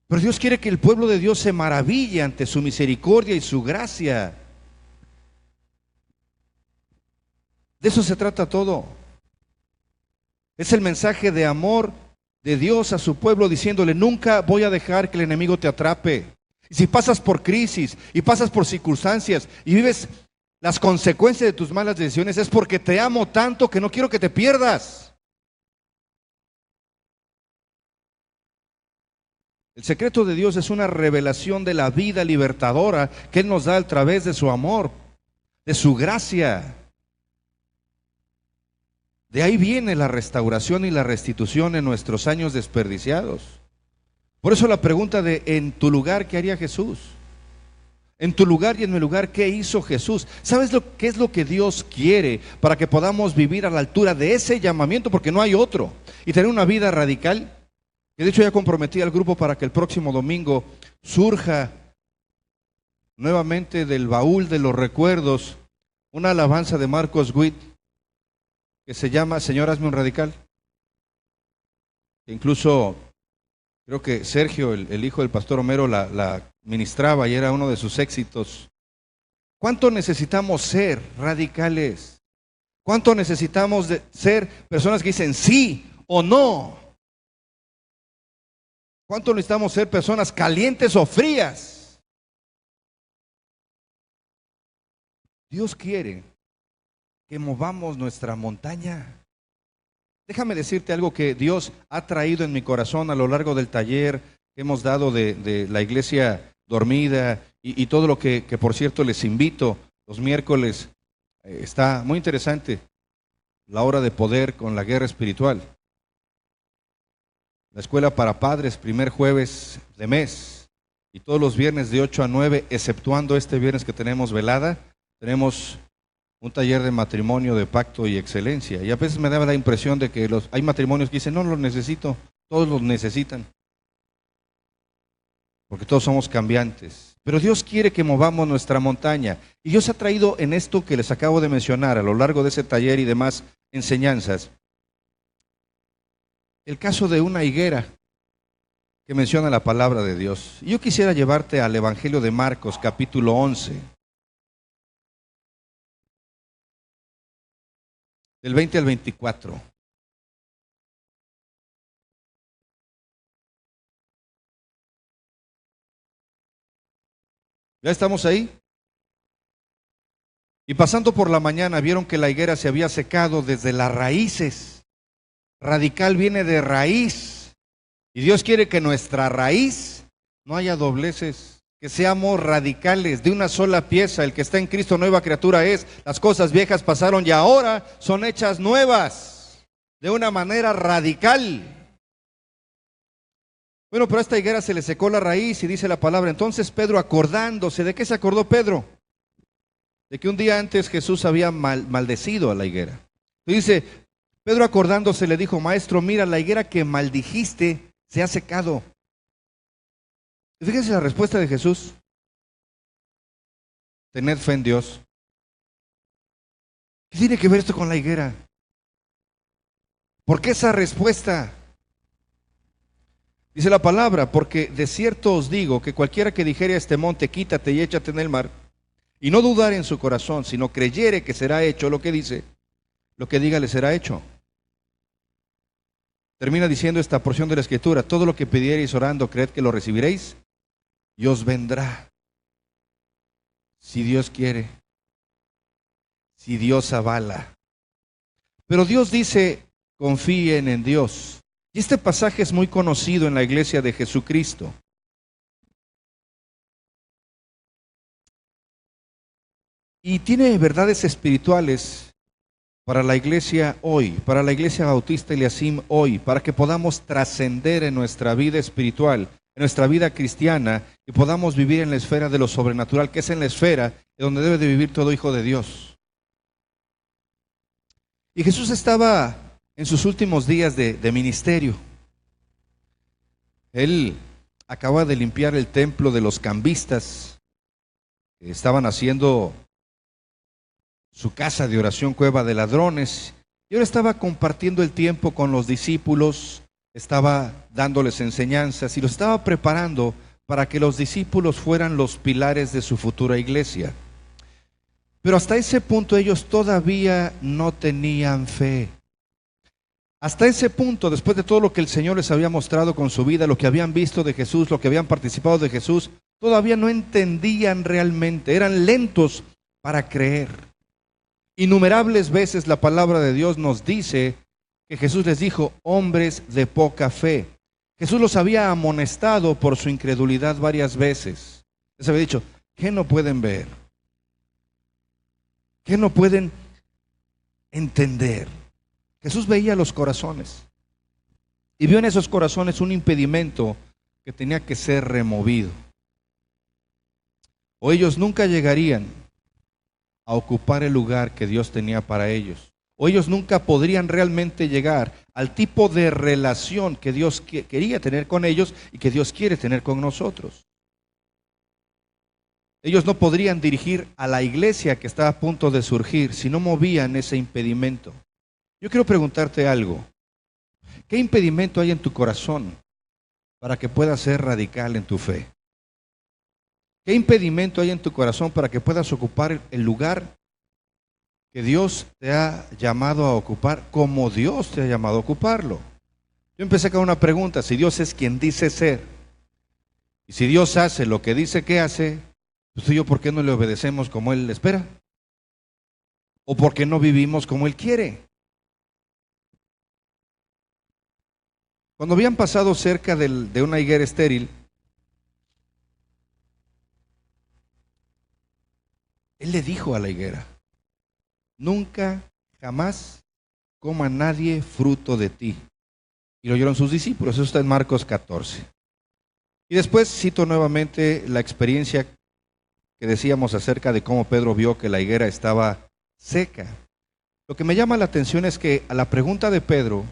Pero Dios quiere que el pueblo de Dios se maraville ante su misericordia y su gracia. De eso se trata todo. Es el mensaje de amor de Dios a su pueblo diciéndole: nunca voy a dejar que el enemigo te atrape. Y si pasas por crisis y pasas por circunstancias y vives las consecuencias de tus malas decisiones, es porque te amo tanto que no quiero que te pierdas. El secreto de Dios es una revelación de la vida libertadora que Él nos da a través de su amor, de su gracia. De ahí viene la restauración y la restitución en nuestros años desperdiciados. Por eso la pregunta de en tu lugar, ¿qué haría Jesús? En tu lugar y en mi lugar, ¿qué hizo Jesús? ¿Sabes qué es lo que Dios quiere para que podamos vivir a la altura de ese llamamiento? Porque no hay otro. Y tener una vida radical. Y de hecho ya comprometí al grupo para que el próximo domingo surja nuevamente del baúl de los recuerdos una alabanza de Marcos Witt que se llama Señor, hazme un radical. Incluso creo que Sergio, el hijo del pastor Homero, la ministraba y era uno de sus éxitos. ¿Cuánto necesitamos ser radicales? ¿Cuánto necesitamos ser personas que dicen sí o no? ¿Cuánto necesitamos ser personas calientes o frías? Dios quiere que movamos nuestra montaña. Déjame decirte algo que Dios ha traído en mi corazón a lo largo del taller que hemos dado de la iglesia dormida y todo lo que por cierto les invito los miércoles. Está muy interesante la hora de poder con la guerra espiritual. La escuela para padres, primer jueves de mes y todos los viernes de 8 a 9, exceptuando este viernes que tenemos velada, tenemos un taller de matrimonio, de pacto y excelencia. Y a veces me daba la impresión de que hay matrimonios que dicen, no los necesito, todos los necesitan. Porque todos somos cambiantes. Pero Dios quiere que movamos nuestra montaña. Y Dios ha traído en esto que les acabo de mencionar a lo largo de ese taller y demás enseñanzas, el caso de una higuera que menciona la palabra de Dios. Yo quisiera llevarte al Evangelio de Marcos, capítulo 11. Del 20 al 24. ¿Ya estamos ahí? Y pasando por la mañana vieron que la higuera se había secado desde las raíces. Radical viene de raíz. Y Dios quiere que nuestra raíz no haya dobleces, que seamos radicales, de una sola pieza. El que está en Cristo nueva criatura es. Las cosas viejas pasaron y ahora son hechas nuevas, de una manera radical. Bueno, pero a esta higuera se le secó la raíz y dice la palabra. Entonces Pedro, acordándose, ¿de qué se acordó Pedro? De que un día antes Jesús había maldecido a la higuera. Y dice, Pedro acordándose le dijo, maestro, mira, la higuera que maldijiste se ha secado. Y fíjense la respuesta de Jesús. Tened fe en Dios. ¿Qué tiene que ver esto con la higuera? ¿Por qué esa respuesta? Dice la palabra, porque de cierto os digo que cualquiera que dijere a este monte, quítate y échate en el mar, y no dudare en su corazón, sino creyere que será hecho lo que dice, lo que diga le será hecho. Termina diciendo esta porción de la Escritura, todo lo que pidiereis orando, creed que lo recibiréis, y os vendrá. Si Dios quiere, si Dios avala. Pero Dios dice, confíen en Dios. Y este pasaje es muy conocido en la iglesia de Jesucristo. Y tiene verdades espirituales para la iglesia hoy, para la iglesia bautista Eliasim hoy, para que podamos trascender en nuestra vida espiritual, en nuestra vida cristiana, y podamos vivir en la esfera de lo sobrenatural, que es en la esfera donde debe de vivir todo hijo de Dios. Y Jesús estaba en sus últimos días de ministerio. Él acaba de limpiar el templo de los cambistas que estaban haciendo su casa de oración, cueva de ladrones, y ahora estaba compartiendo el tiempo con los discípulos, estaba dándoles enseñanzas y los estaba preparando para que los discípulos fueran los pilares de su futura iglesia. Pero hasta ese punto ellos todavía no tenían fe. Hasta ese punto, después de todo lo que el Señor les había mostrado con su vida, lo que habían visto de Jesús, lo que habían participado de Jesús, todavía no entendían realmente, eran lentos para creer. Innumerables veces la palabra de Dios nos dice que Jesús les dijo, hombres de poca fe. Jesús los había amonestado por su incredulidad varias veces. Les había dicho, ¿qué no pueden ver? ¿Qué no pueden entender? Jesús veía los corazones y vio en esos corazones un impedimento que tenía que ser removido. O ellos nunca llegarían a ocupar el lugar que Dios tenía para ellos. O ellos nunca podrían realmente llegar al tipo de relación que Dios quería tener con ellos y que Dios quiere tener con nosotros. Ellos no podrían dirigir a la iglesia que estaba a punto de surgir si no movían ese impedimento. Yo quiero preguntarte algo. ¿Qué impedimento hay en tu corazón para que puedas ser radical en tu fe? ¿Qué impedimento hay en tu corazón para que puedas ocupar el lugar que Dios te ha llamado a ocupar como Dios te ha llamado a ocuparlo? Yo empecé con una pregunta, si Dios es quien dice ser, y si Dios hace lo que dice que hace, pues tú y yo, ¿por qué no le obedecemos como Él espera? ¿O por qué no vivimos como Él quiere? Cuando habían pasado cerca de una higuera estéril, Él le dijo a la higuera, nunca, jamás coma nadie fruto de ti. Y lo oyeron sus discípulos, eso está en Marcos 14. Y después cito nuevamente la experiencia que decíamos acerca de cómo Pedro vio que la higuera estaba seca. Lo que me llama la atención es que a la pregunta de Pedro,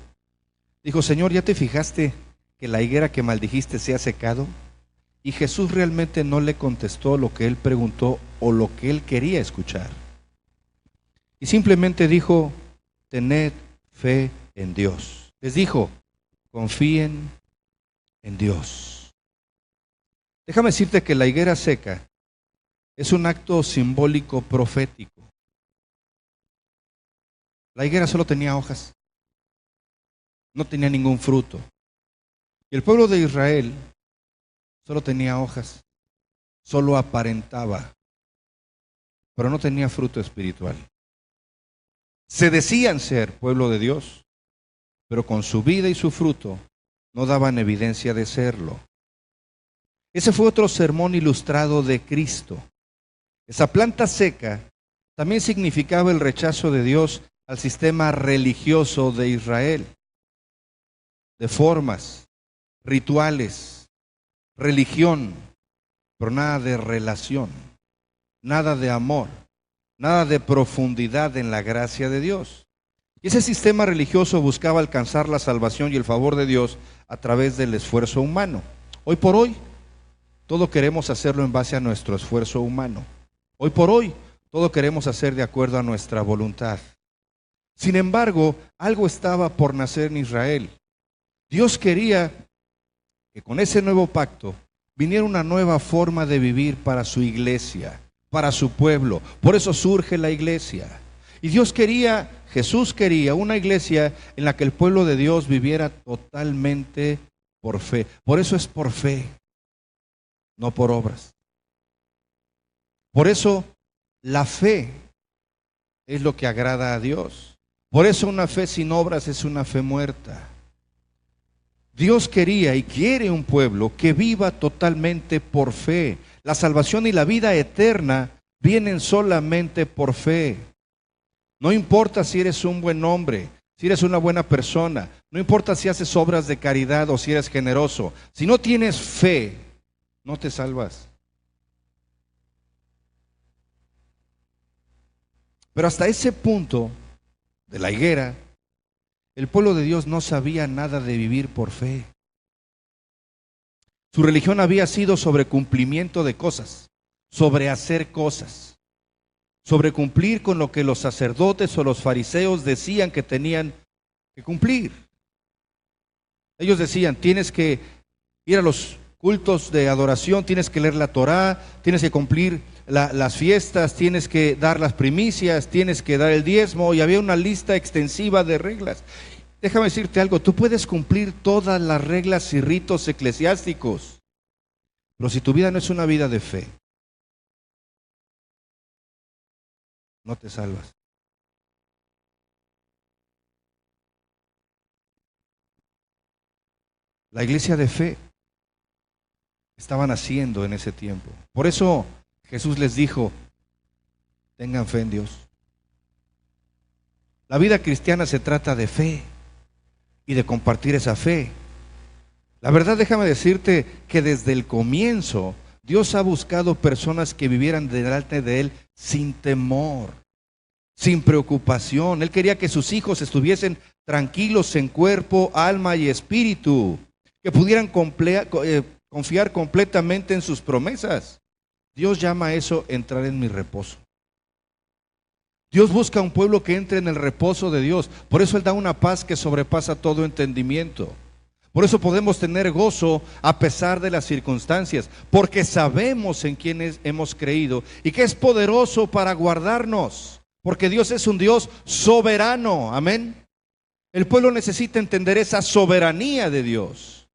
dijo, Señor, ¿ya te fijaste que la higuera que maldijiste se ha secado? Y Jesús realmente no le contestó lo que él preguntó o lo que él quería escuchar. Y simplemente dijo, tened fe en Dios. Les dijo, confíen en Dios. Déjame decirte que la higuera seca es un acto simbólico profético. La higuera solo tenía hojas, no tenía ningún fruto. Y el pueblo de Israel solo tenía hojas, solo aparentaba, pero no tenía fruto espiritual. Se decían ser pueblo de Dios, pero con su vida y su fruto no daban evidencia de serlo. Ese fue otro sermón ilustrado de Cristo. Esa planta seca también significaba el rechazo de Dios al sistema religioso de Israel, de formas, rituales, religión, pero nada de relación, nada de amor, nada de profundidad en la gracia de Dios. Y ese sistema religioso buscaba alcanzar la salvación y el favor de Dios a través del esfuerzo humano. Hoy por hoy, todo queremos hacerlo en base a nuestro esfuerzo humano. Hoy por hoy, todo queremos hacer de acuerdo a nuestra voluntad. Sin embargo, algo estaba por nacer en Israel. Dios quería que con ese nuevo pacto viniera una nueva forma de vivir para su iglesia, para su pueblo. Por eso surge la iglesia. Y Dios quería, Jesús quería una iglesia en la que el pueblo de Dios viviera totalmente por fe. Por eso es por fe, no por obras. Por eso la fe es lo que agrada a Dios. Por eso una fe sin obras es una fe muerta. Dios quería y quiere un pueblo que viva totalmente por fe. La salvación y la vida eterna vienen solamente por fe. No importa si eres un buen hombre, si eres una buena persona, no importa si haces obras de caridad o si eres generoso. Si no tienes fe, no te salvas. Pero hasta ese punto de la higuera, el pueblo de Dios no sabía nada de vivir por fe. Su religión había sido sobre cumplimiento de cosas, sobre hacer cosas, sobre cumplir con lo que los sacerdotes o los fariseos decían que tenían que cumplir. Ellos decían, tienes que ir a los cultos de adoración, tienes que leer la Torá, tienes que cumplir las fiestas, tienes que dar las primicias, tienes que dar el diezmo, y había una lista extensiva de reglas. Déjame decirte algo, tú puedes cumplir todas las reglas y ritos eclesiásticos, pero si tu vida no es una vida de fe, no te salvas. La iglesia de fe estaban haciendo en ese tiempo. Por eso Jesús les dijo, tengan fe en Dios. La vida cristiana se trata de fe y de compartir esa fe. La verdad, déjame decirte que desde el comienzo Dios ha buscado personas que vivieran delante de Él sin temor, sin preocupación. Él quería que sus hijos estuviesen tranquilos en cuerpo, alma y espíritu, que pudieran confiar completamente en sus promesas. Dios llama a eso entrar en mi reposo. Dios busca un pueblo que entre en el reposo de Dios. Por eso Él da una paz que sobrepasa todo entendimiento. Por eso podemos tener gozo a pesar de las circunstancias, porque sabemos en quién hemos creído y que es poderoso para guardarnos, porque Dios es un Dios soberano. Amén. El pueblo necesita entender esa soberanía de Dios.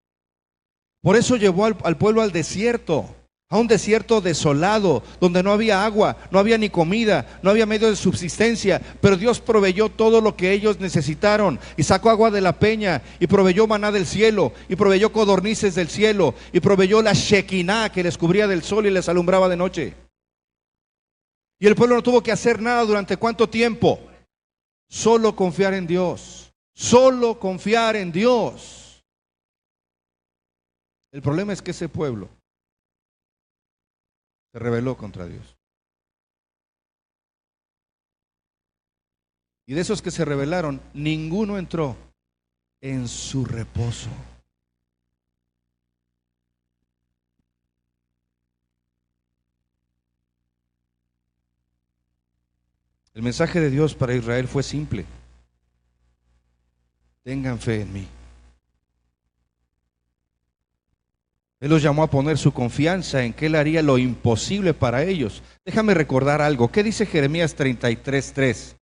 Por eso llevó al pueblo al desierto, a un desierto desolado, donde no había agua, no había ni comida, no había medio de subsistencia, pero Dios proveyó todo lo que ellos necesitaron, y sacó agua de la peña, y proveyó maná del cielo, y proveyó codornices del cielo, y proveyó la Shekinah que les cubría del sol y les alumbraba de noche. Y el pueblo no tuvo que hacer nada durante ¿cuánto tiempo? Solo confiar en Dios, solo confiar en Dios. El problema es que ese pueblo se rebeló contra Dios. Y de esos que se rebelaron, ninguno entró en su reposo. El mensaje de Dios para Israel fue simple: tengan fe en mí. Él los llamó a poner su confianza en que Él haría lo imposible para ellos. Déjame recordar algo. ¿Qué dice Jeremías 33:3?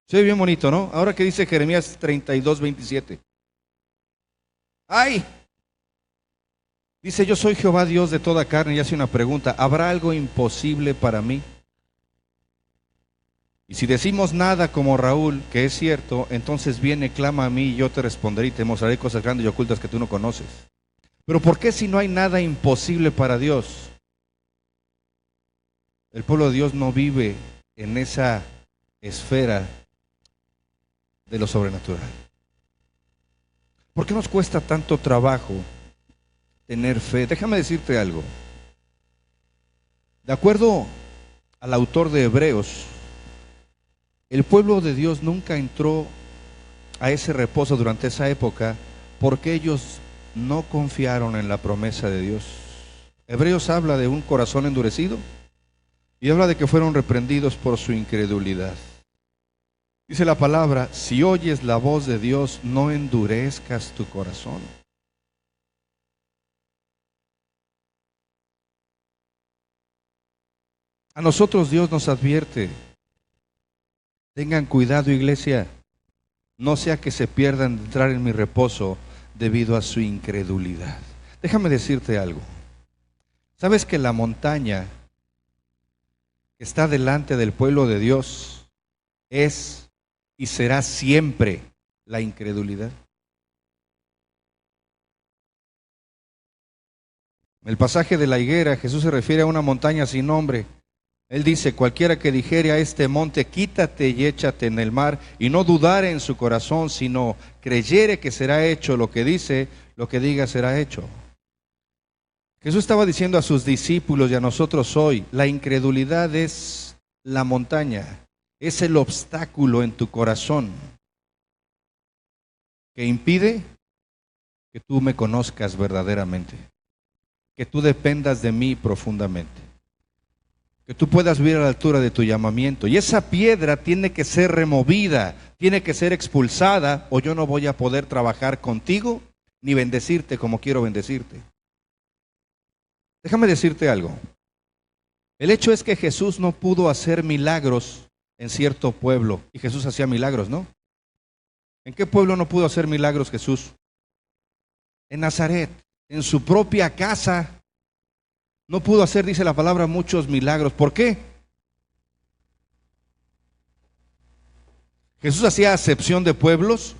Se ve bien bonito, ¿no? Ahora, ¿qué dice Jeremías 32:27? ¡Ay! Dice, yo soy Jehová Dios de toda carne, y hace una pregunta: ¿habrá algo imposible para mí? Y si decimos nada como Raúl, que es cierto, entonces viene, clama a mí y yo te responderé y te mostraré cosas grandes y ocultas que tú no conoces. Pero ¿por qué si no hay nada imposible para Dios? El pueblo de Dios no vive en esa esfera de lo sobrenatural. ¿Por qué nos cuesta tanto trabajo tener fe? Déjame decirte algo. De acuerdo al autor de Hebreos, el pueblo de Dios nunca entró a ese reposo durante esa época porque ellos no confiaron en la promesa de Dios. Hebreos habla de un corazón endurecido y habla de que fueron reprendidos por su incredulidad. Dice la palabra, si oyes la voz de Dios, no endurezcas tu corazón. A nosotros Dios nos advierte: tengan cuidado, iglesia, no sea que se pierdan de entrar en mi reposo debido a su incredulidad. Déjame decirte algo. ¿Sabes que la montaña que está delante del pueblo de Dios es y será siempre la incredulidad? En el pasaje de la higuera, Jesús se refiere a una montaña sin nombre. Él dice, cualquiera que dijere a este monte, quítate y échate en el mar, y no dudare en su corazón, sino creyere que será hecho lo que dice, lo que diga será hecho. Jesús estaba diciendo a sus discípulos y a nosotros hoy, la incredulidad es la montaña, es el obstáculo en tu corazón. que impide que tú me conozcas verdaderamente, que tú dependas de mí profundamente, que tú puedas vivir a la altura de tu llamamiento. Y esa piedra tiene que ser removida, tiene que ser expulsada, o yo no voy a poder trabajar contigo ni bendecirte como quiero bendecirte. Déjame decirte algo. El hecho es que Jesús no pudo hacer milagros en cierto pueblo, y Jesús hacía milagros, ¿no? ¿En qué pueblo no pudo hacer milagros Jesús? En Nazaret, en su propia casa. No pudo hacer, dice la palabra, muchos milagros. ¿Por qué? Jesús hacía acepción de pueblos.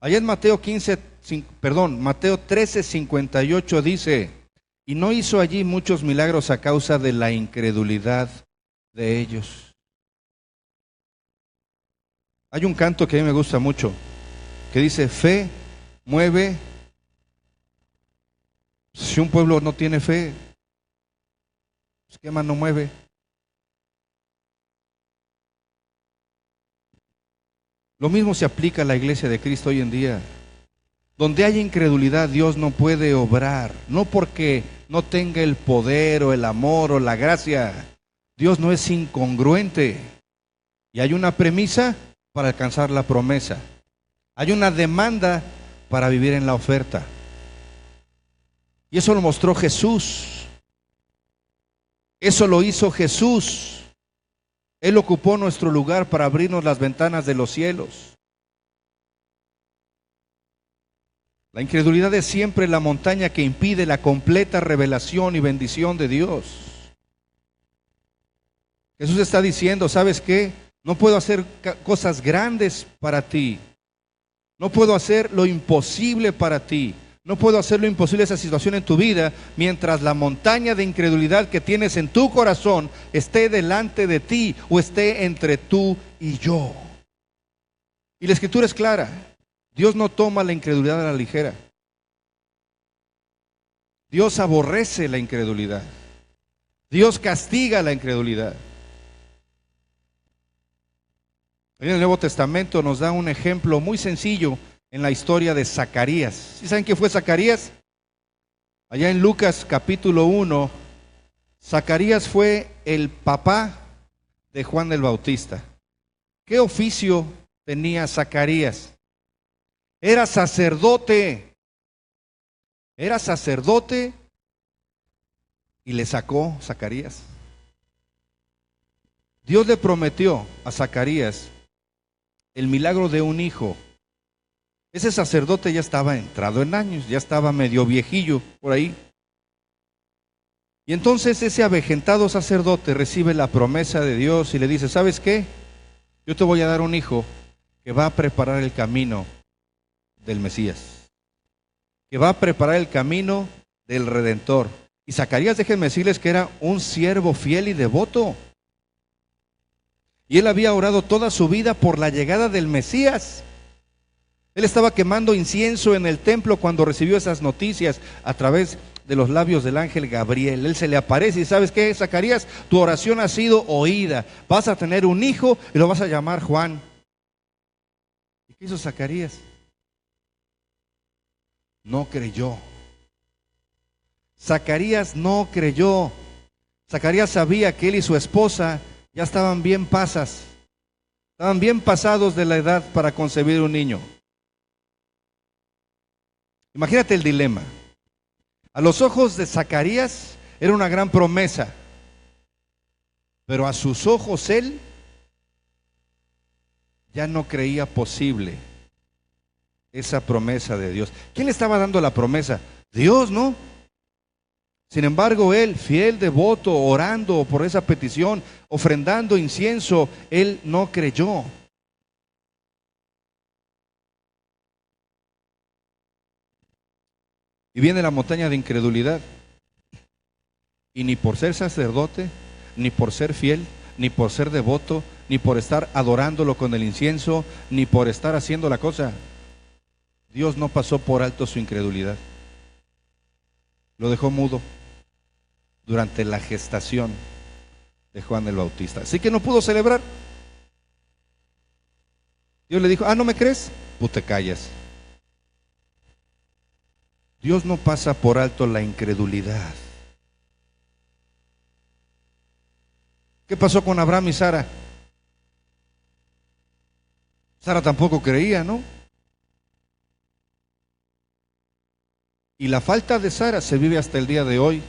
Allá en Mateo 13:58 dice: y no hizo allí muchos milagros a causa de la incredulidad de ellos. Hay un canto que a mí me gusta mucho, que dice: fe mueve. Si un pueblo no tiene fe, pues ¿qué más no mueve? Lo mismo se aplica a la iglesia de Cristo hoy en día. Donde hay incredulidad, Dios no puede obrar, no porque no tenga el poder o el amor o la gracia. Dios no es incongruente. Y hay una premisa para alcanzar la promesa. Hay una demanda para vivir en la oferta. Y eso lo mostró Jesús. Eso lo hizo Jesús. Él ocupó nuestro lugar para abrirnos las ventanas de los cielos. La incredulidad es siempre la montaña que impide la completa revelación y bendición de Dios. Jesús está diciendo: ¿sabes qué? No puedo hacer cosas grandes para ti. No puedo hacer lo imposible para ti. No puedo hacer lo imposible esa situación en tu vida mientras la montaña de incredulidad que tienes en tu corazón esté delante de ti o esté entre tú y yo. Y la escritura es clara. Dios no toma la incredulidad a la ligera. Dios aborrece la incredulidad. Dios castiga la incredulidad. En el Nuevo Testamento nos da un ejemplo muy sencillo en la historia de Zacarías. ¿Sí saben quién fue Zacarías? Allá en Lucas capítulo 1, Zacarías fue el papá de Juan el Bautista. ¿Qué oficio tenía Zacarías? Era sacerdote. Era sacerdote y le sacó Zacarías. Dios le prometió a Zacarías el milagro de un hijo. Ese sacerdote ya estaba entrado en años, ya estaba medio viejillo por ahí. Y entonces ese avejentado sacerdote recibe la promesa de Dios y le dice: ¿sabes qué? Yo te voy a dar un hijo que va a preparar el camino del Mesías, que va a preparar el camino del Redentor. Y Zacarías, déjenme decirles que era un siervo fiel y devoto. Y él había orado toda su vida por la llegada del Mesías. Él estaba quemando incienso en el templo cuando recibió esas noticias a través de los labios del ángel Gabriel. Él se le aparece y ¿sabes qué, Zacarías? Tu oración ha sido oída. Vas a tener un hijo y lo vas a llamar Juan. ¿Y qué hizo Zacarías? No creyó. Zacarías no creyó. Zacarías sabía que él y su esposa ya estaban bien pasados de la edad para concebir un niño. Imagínate el dilema. A los ojos de Zacarías era una gran promesa, pero a sus ojos él ya no creía posible esa promesa de Dios. ¿Quién le estaba dando la promesa? Dios, ¿no? Sin embargo, él, fiel, devoto, orando por esa petición, ofrendando incienso, él no creyó. Y viene la montaña de incredulidad. Y ni por ser sacerdote, ni por ser fiel, ni por ser devoto, ni por estar adorándolo con el incienso, ni por estar haciendo la cosa, Dios no pasó por alto su incredulidad. Lo dejó mudo durante la gestación de Juan el Bautista. Así que no pudo celebrar. Dios le dijo: ¿no me crees? Tú te callas. Dios no pasa por alto la incredulidad. ¿Qué pasó con Abraham y Sara? Sara tampoco creía, ¿no? Y la falta de Sara se vive hasta el día de hoy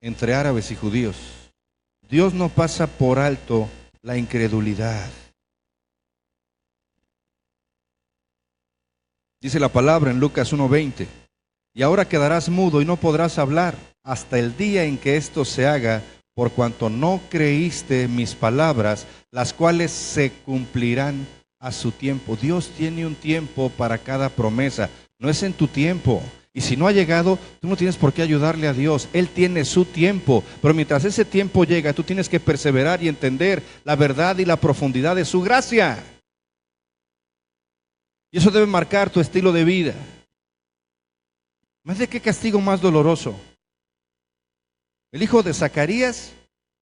entre árabes y judíos. Dios no pasa por alto la incredulidad. Dice la palabra en Lucas 1:20, y ahora quedarás mudo y no podrás hablar hasta el día en que esto se haga, por cuanto no creíste mis palabras, las cuales se cumplirán a su tiempo. Dios tiene un tiempo para cada promesa, no es en tu tiempo. Y si no ha llegado, tú no tienes por qué ayudarle a Dios. Él tiene su tiempo, pero mientras ese tiempo llega, tú tienes que perseverar y entender la verdad y la profundidad de su gracia. Y eso debe marcar tu estilo de vida. ¿Más de qué castigo más doloroso? El hijo de Zacarías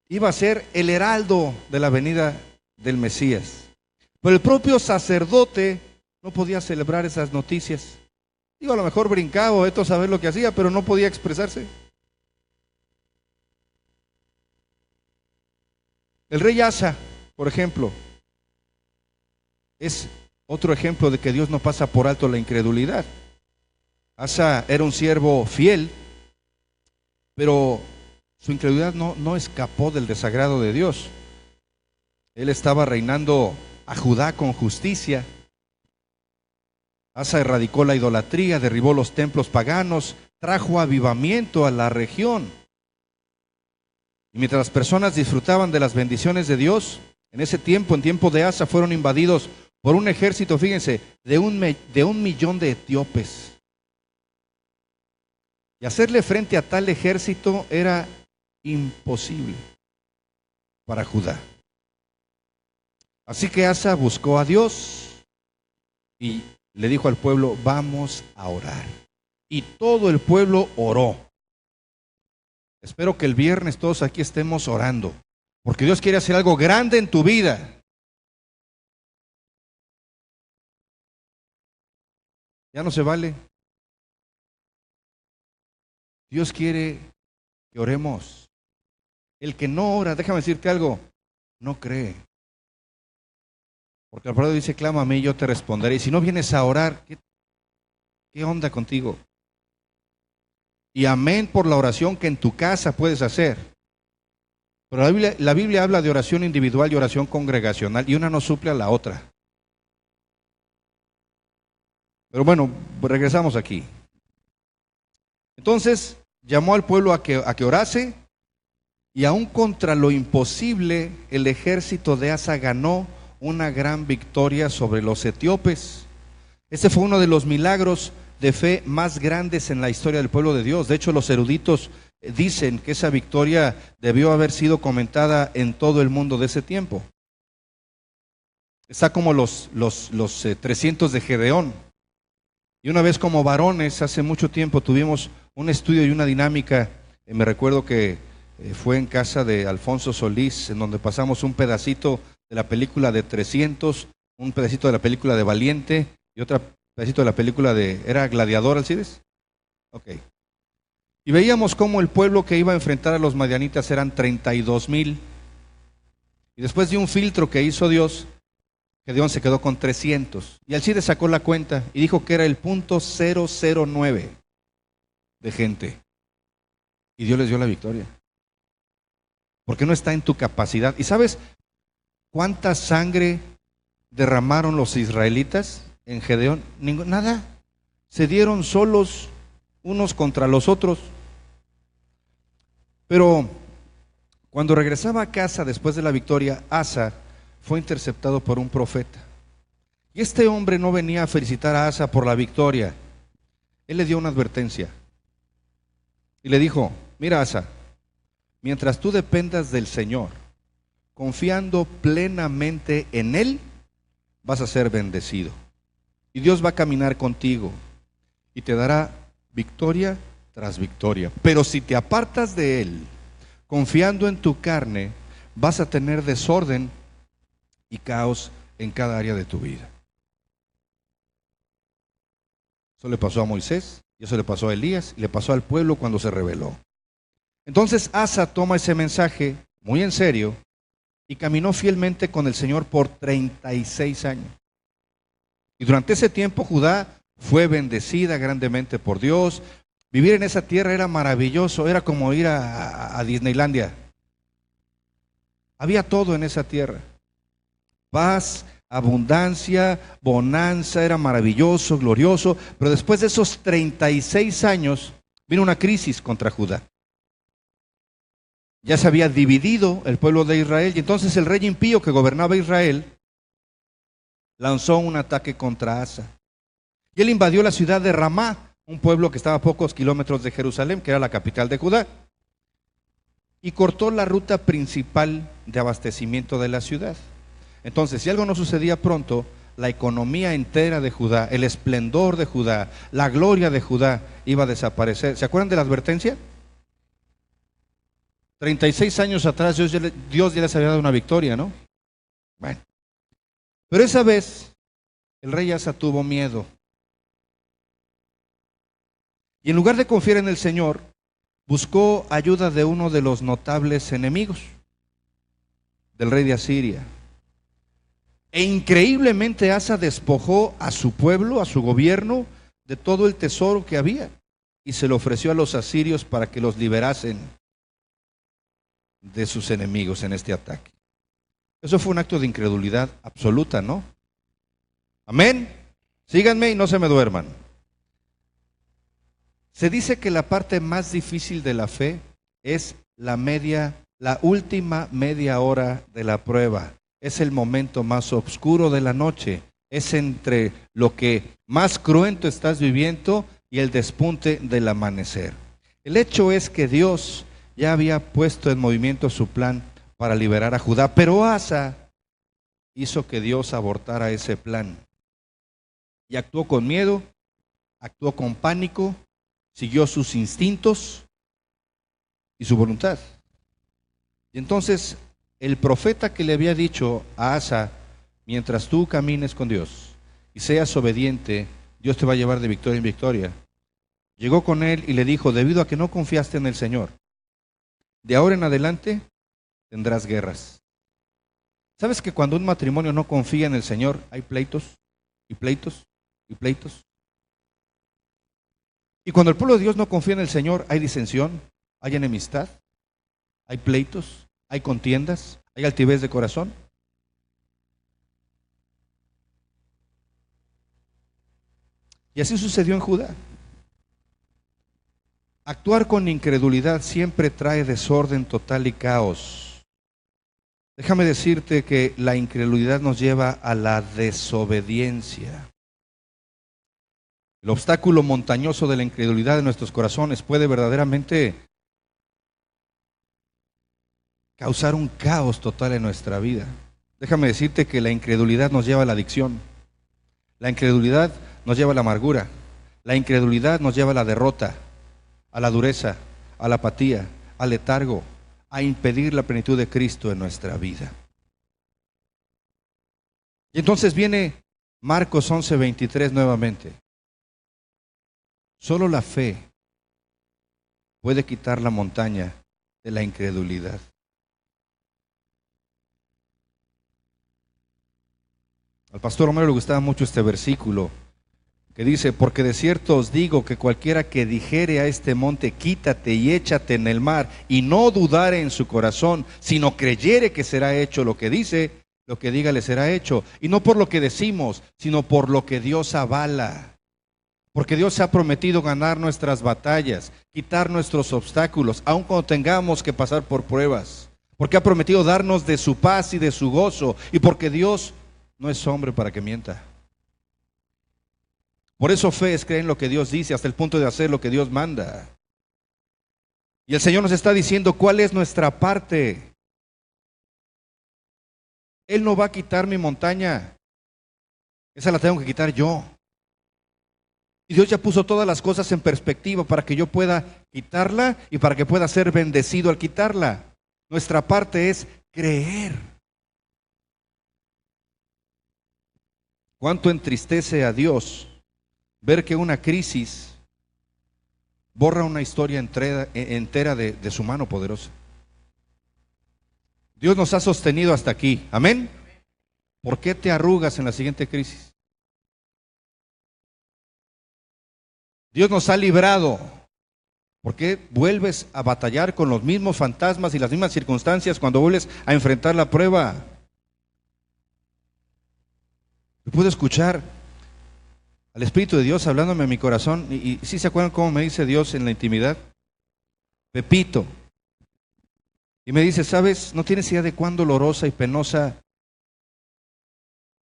iba a ser el heraldo de la venida del Mesías. Pero el propio sacerdote no podía celebrar esas noticias. Digo, a lo mejor brincaba, esto saber lo que hacía, pero no podía expresarse. El rey Asa, por ejemplo, es otro ejemplo de que Dios no pasa por alto la incredulidad. Asa era un siervo fiel, pero su incredulidad no escapó del desagrado de Dios. Él estaba reinando a Judá con justicia. Asa erradicó la idolatría, derribó los templos paganos, trajo avivamiento a la región. Y mientras las personas disfrutaban de las bendiciones de Dios, en ese tiempo, en tiempo de Asa, fueron invadidos por un ejército, fíjense, de un millón de etíopes. Y hacerle frente a tal ejército era imposible para Judá. Así que Asa buscó a Dios y le dijo al pueblo, vamos a orar. Y todo el pueblo oró. Espero que el viernes todos aquí estemos orando, porque Dios quiere hacer algo grande en tu vida. Ya no se vale. Dios quiere que oremos. El que no ora, déjame decirte algo, no cree. Porque el Padre dice, clama a mí y yo te responderé. Y si no vienes a orar, ¿qué onda contigo? Y amén por la oración que en tu casa puedes hacer. Pero la Biblia habla de oración individual y oración congregacional, y una no suple a la otra. Pero bueno, regresamos aquí. Entonces, llamó al pueblo a que orase, y aún contra lo imposible, el ejército de Asa ganó una gran victoria sobre los etíopes. Este fue uno de los milagros de fe más grandes en la historia del pueblo de Dios. De hecho, los eruditos dicen que esa victoria debió haber sido comentada en todo el mundo de ese tiempo. Está como los 300 de Gedeón. Y una vez como varones, hace mucho tiempo tuvimos un estudio y una dinámica, me recuerdo que fue en casa de Alfonso Solís, en donde pasamos un pedacito de la película de 300, un pedacito de la película de Valiente y otro pedacito de la película de, ¿era Gladiador, Alcides? Ok. Y veíamos cómo el pueblo que iba a enfrentar a los madianitas eran 32,000. Y después de un filtro que hizo Dios, Gedeón se quedó con 300. Y Alcides sacó la cuenta y dijo que era el .009 de gente. Y Dios les dio la victoria. Porque no está en tu capacidad. ¿Y sabes cuánta sangre derramaron los israelitas en Gedeón? Nada. Se dieron solos unos contra los otros. Pero cuando regresaba a casa después de la victoria, Asa fue interceptado por un profeta. Y este hombre no venía a felicitar a Asa por la victoria. Él le dio una advertencia. Y le dijo, mira Asa, mientras tú dependas del Señor, confiando plenamente en Él, vas a ser bendecido. Y Dios va a caminar contigo y te dará victoria tras victoria. Pero si te apartas de Él, confiando en tu carne, vas a tener desorden y caos en cada área de tu vida. Eso le pasó a Moisés, Y eso le pasó a Elías y le pasó al pueblo cuando se rebeló. Entonces Asa toma ese mensaje muy en serio y caminó fielmente con el Señor por 36 años. Y durante ese tiempo Judá fue bendecida grandemente por Dios. Vivir en esa tierra era maravilloso, era como ir a Disneylandia. Había todo en esa tierra. Paz, abundancia, bonanza, era maravilloso, glorioso. Pero después de esos 36 años vino una crisis contra Judá. Ya se había dividido el pueblo de Israel y entonces el rey impío que gobernaba Israel lanzó un ataque contra Asa. Y él invadió la ciudad de Ramá, un pueblo que estaba a pocos kilómetros de Jerusalén, que era la capital de Judá, y cortó la ruta principal de abastecimiento de la ciudad. Entonces, si algo no sucedía pronto, la economía entera de Judá, el esplendor de Judá, la gloria de Judá iba a desaparecer. ¿Se acuerdan de la advertencia? 36 años atrás Dios ya les había dado una victoria, ¿no? Bueno, pero esa vez el rey Asa tuvo miedo. Y en lugar de confiar en el Señor, buscó ayuda de uno de los notables enemigos del rey de Asiria. E increíblemente Asa despojó a su pueblo, a su gobierno, de todo el tesoro que había y se lo ofreció a los asirios para que los liberasen de sus enemigos en este ataque. Eso fue un acto de incredulidad absoluta, ¿no? Amén. Síganme y no se me duerman. Se dice que la parte más difícil de la fe es la última media hora de la prueba. Es el momento más oscuro de la noche. Es entre lo que más cruento estás viviendo y el despunte del amanecer. El hecho es que Dios ya había puesto en movimiento su plan para liberar a Judá, pero Asa hizo que Dios abortara ese plan. Y actuó con miedo, actuó con pánico, siguió sus instintos y su voluntad. Y entonces el profeta que le había dicho a Asa, mientras tú camines con Dios y seas obediente, Dios te va a llevar de victoria en victoria, llegó con él y le dijo: debido a que no confiaste en el Señor, de ahora en adelante tendrás guerras. ¿Sabes que cuando un matrimonio no confía en el Señor, hay pleitos y pleitos y pleitos? Y cuando el pueblo de Dios no confía en el Señor, hay disensión, hay enemistad, hay pleitos, hay contiendas, hay altivez de corazón. Y así sucedió en Judá. Actuar con incredulidad siempre trae desorden total y caos. Déjame decirte que la incredulidad nos lleva a la desobediencia. El obstáculo montañoso de la incredulidad en nuestros corazones puede verdaderamente causar un caos total en nuestra vida. Déjame decirte que la incredulidad nos lleva a la adicción. La incredulidad nos lleva a la amargura. La incredulidad nos lleva a la derrota, a la dureza, a la apatía, al letargo, a impedir la plenitud de Cristo en nuestra vida. Y entonces viene Marcos 11:23 nuevamente. Solo la fe puede quitar la montaña de la incredulidad. Al pastor Romero le gustaba mucho este versículo que dice: porque de cierto os digo que cualquiera que dijere a este monte, quítate y échate en el mar, y no dudare en su corazón, sino creyere que será hecho lo que dice, lo que diga le será hecho. Y no por lo que decimos, sino por lo que Dios avala. Porque Dios se ha prometido ganar nuestras batallas, quitar nuestros obstáculos, aun cuando tengamos que pasar por pruebas. Porque ha prometido darnos de su paz y de su gozo. Y porque Dios no es hombre para que mienta. Por eso fe es creer en lo que Dios dice hasta el punto de hacer lo que Dios manda. Y el Señor nos está diciendo cuál es nuestra parte. Él no va a quitar mi montaña. Esa la tengo que quitar yo. Y Dios ya puso todas las cosas en perspectiva para que yo pueda quitarla y para que pueda ser bendecido al quitarla. Nuestra parte es creer. ¿Cuánto entristece a Dios ver que una crisis borra una historia entera de su mano poderosa. Dios nos ha sostenido hasta aquí. Amén. ¿Por qué te arrugas en la siguiente crisis? Dios nos ha librado. ¿Por qué vuelves a batallar con los mismos fantasmas y las mismas circunstancias cuando vuelves a enfrentar la prueba? Yo puedo escuchar al Espíritu de Dios hablándome a mi corazón. Y ¿sí se acuerdan cómo me dice Dios en la intimidad? Pepito. Y me dice, ¿sabes? No tienes idea de cuán dolorosa y penosa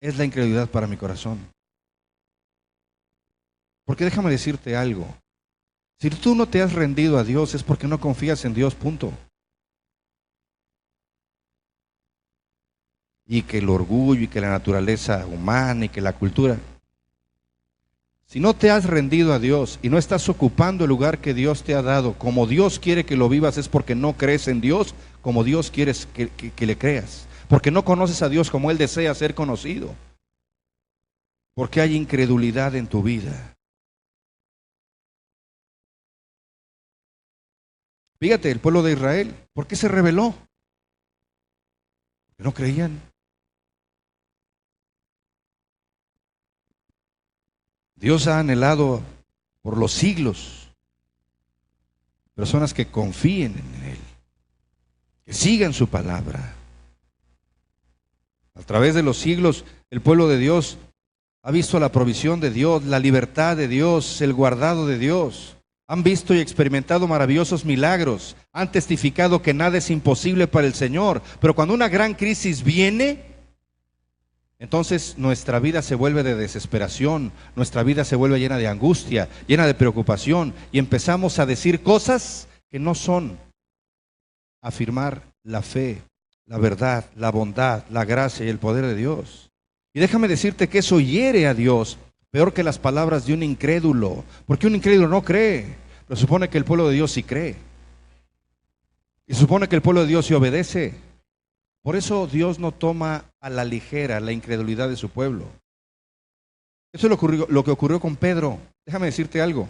es la incredulidad para mi corazón. Porque déjame decirte algo. Si tú no te has rendido a Dios es porque no confías en Dios, punto. Y que el orgullo y que la naturaleza humana y que la cultura. Si no te has rendido a Dios y no estás ocupando el lugar que Dios te ha dado como Dios quiere que lo vivas, es porque no crees en Dios como Dios quiere que le creas. Porque no conoces a Dios como Él desea ser conocido. Porque hay incredulidad en tu vida. Fíjate, el pueblo de Israel, ¿por qué se rebeló? Porque no creían. Dios ha anhelado por los siglos personas que confíen en Él, que sigan su palabra. A través de los siglos, el pueblo de Dios ha visto la provisión de Dios, la libertad de Dios, el guardado de Dios. Han visto y experimentado maravillosos milagros. Han testificado que nada es imposible para el Señor. Pero cuando una gran crisis viene, entonces nuestra vida se vuelve de desesperación, nuestra vida se vuelve llena de angustia, llena de preocupación, y empezamos a decir cosas que no son afirmar la fe, la verdad, la bondad, la gracia y el poder de Dios. Y déjame decirte que eso hiere a Dios peor que las palabras de un incrédulo, porque un incrédulo no cree, pero supone que el pueblo de Dios sí cree, y supone que el pueblo de Dios sí obedece. Por eso Dios no toma a la ligera la incredulidad de su pueblo. Eso es lo que ocurrió con Pedro. Déjame decirte algo.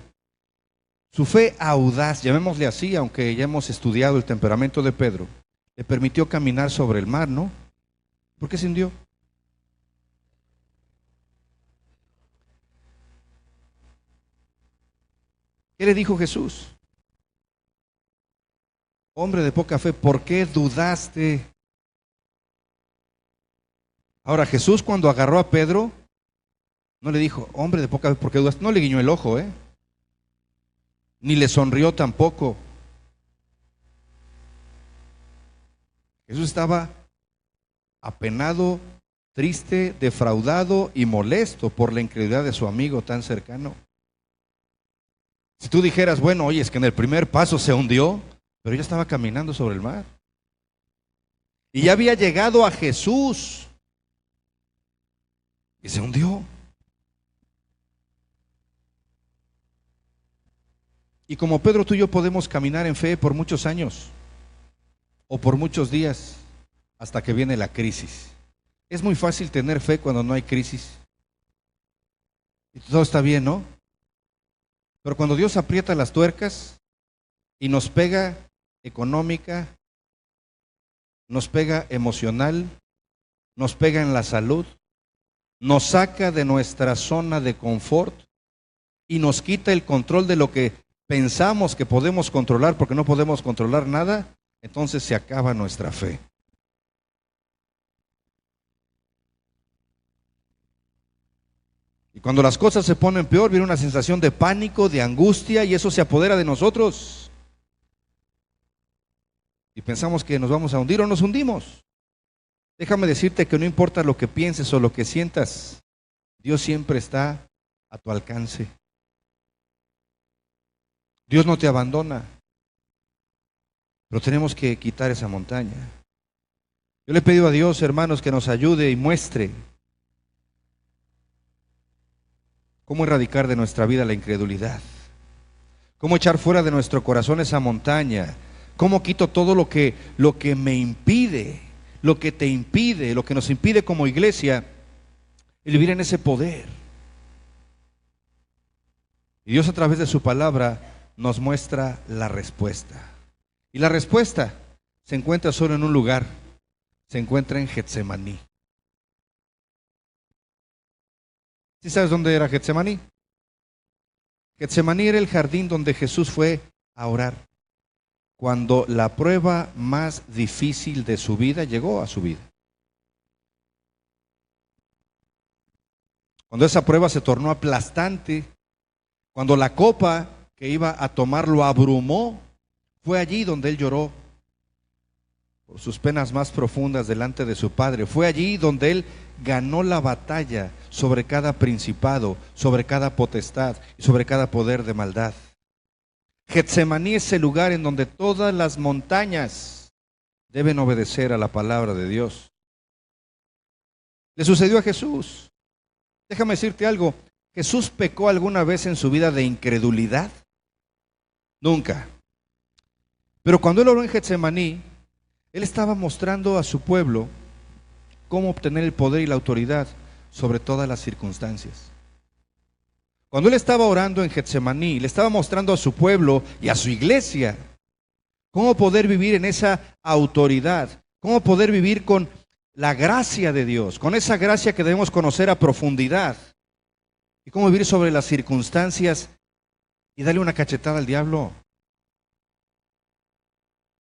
Su fe audaz, llamémosle así, aunque ya hemos estudiado el temperamento de Pedro, le permitió caminar sobre el mar, ¿no? ¿Por qué se hundió? ¿Qué le dijo Jesús? Hombre de poca fe, ¿por qué dudaste? Ahora, Jesús cuando agarró a Pedro, no le dijo, hombre de poca fe, ¿por qué dudaste? No le guiñó el ojo, ni le sonrió tampoco. Jesús estaba apenado, triste, defraudado y molesto por la incredulidad de su amigo tan cercano. Si tú dijeras, bueno, oye, es que en el primer paso se hundió, pero ya estaba caminando sobre el mar. Y ya había llegado a Jesús. Y se hundió. Y como Pedro, tú y yo podemos caminar en fe por muchos años o por muchos días hasta que viene la crisis. Es muy fácil tener fe cuando no hay crisis. Y todo está bien, ¿no? Pero cuando Dios aprieta las tuercas y nos pega económica, nos pega emocional, nos pega en la salud, nos saca de nuestra zona de confort y nos quita el control de lo que pensamos que podemos controlar, porque no podemos controlar nada, entonces se acaba nuestra fe. Y cuando las cosas se ponen peor, viene una sensación de pánico, de angustia, y eso se apodera de nosotros. Y pensamos que nos vamos a hundir o nos hundimos. Déjame decirte que no importa lo que pienses o lo que sientas, Dios siempre está a tu alcance. Dios no te abandona, pero tenemos que quitar esa montaña. Yo le he pedido a Dios, hermanos, que nos ayude y muestre cómo erradicar de nuestra vida la incredulidad, cómo echar fuera de nuestro corazón esa montaña, cómo quito todo lo que me impide, lo que te impide, lo que nos impide como iglesia, el vivir en ese poder. Y Dios a través de su palabra nos muestra la respuesta. Y la respuesta se encuentra solo en un lugar, se encuentra en Getsemaní. ¿Sí sabes dónde era Getsemaní? Getsemaní era el jardín donde Jesús fue a orar cuando la prueba más difícil de su vida llegó a su vida. Cuando esa prueba se tornó aplastante, cuando la copa que iba a tomar lo abrumó, fue allí donde él lloró por sus penas más profundas delante de su Padre. Fue allí donde él ganó la batalla sobre cada principado, sobre cada potestad y sobre cada poder de maldad. Getsemaní es el lugar en donde todas las montañas deben obedecer a la palabra de Dios. Le sucedió a Jesús. Déjame decirte algo. ¿Jesús pecó alguna vez en su vida de incredulidad? Nunca. Pero cuando él oró en Getsemaní, él estaba mostrando a su pueblo cómo obtener el poder y la autoridad sobre todas las circunstancias. Cuando él estaba orando en Getsemaní, le estaba mostrando a su pueblo y a su iglesia cómo poder vivir en esa autoridad, cómo poder vivir con la gracia de Dios, con esa gracia que debemos conocer a profundidad, y cómo vivir sobre las circunstancias y darle una cachetada al diablo.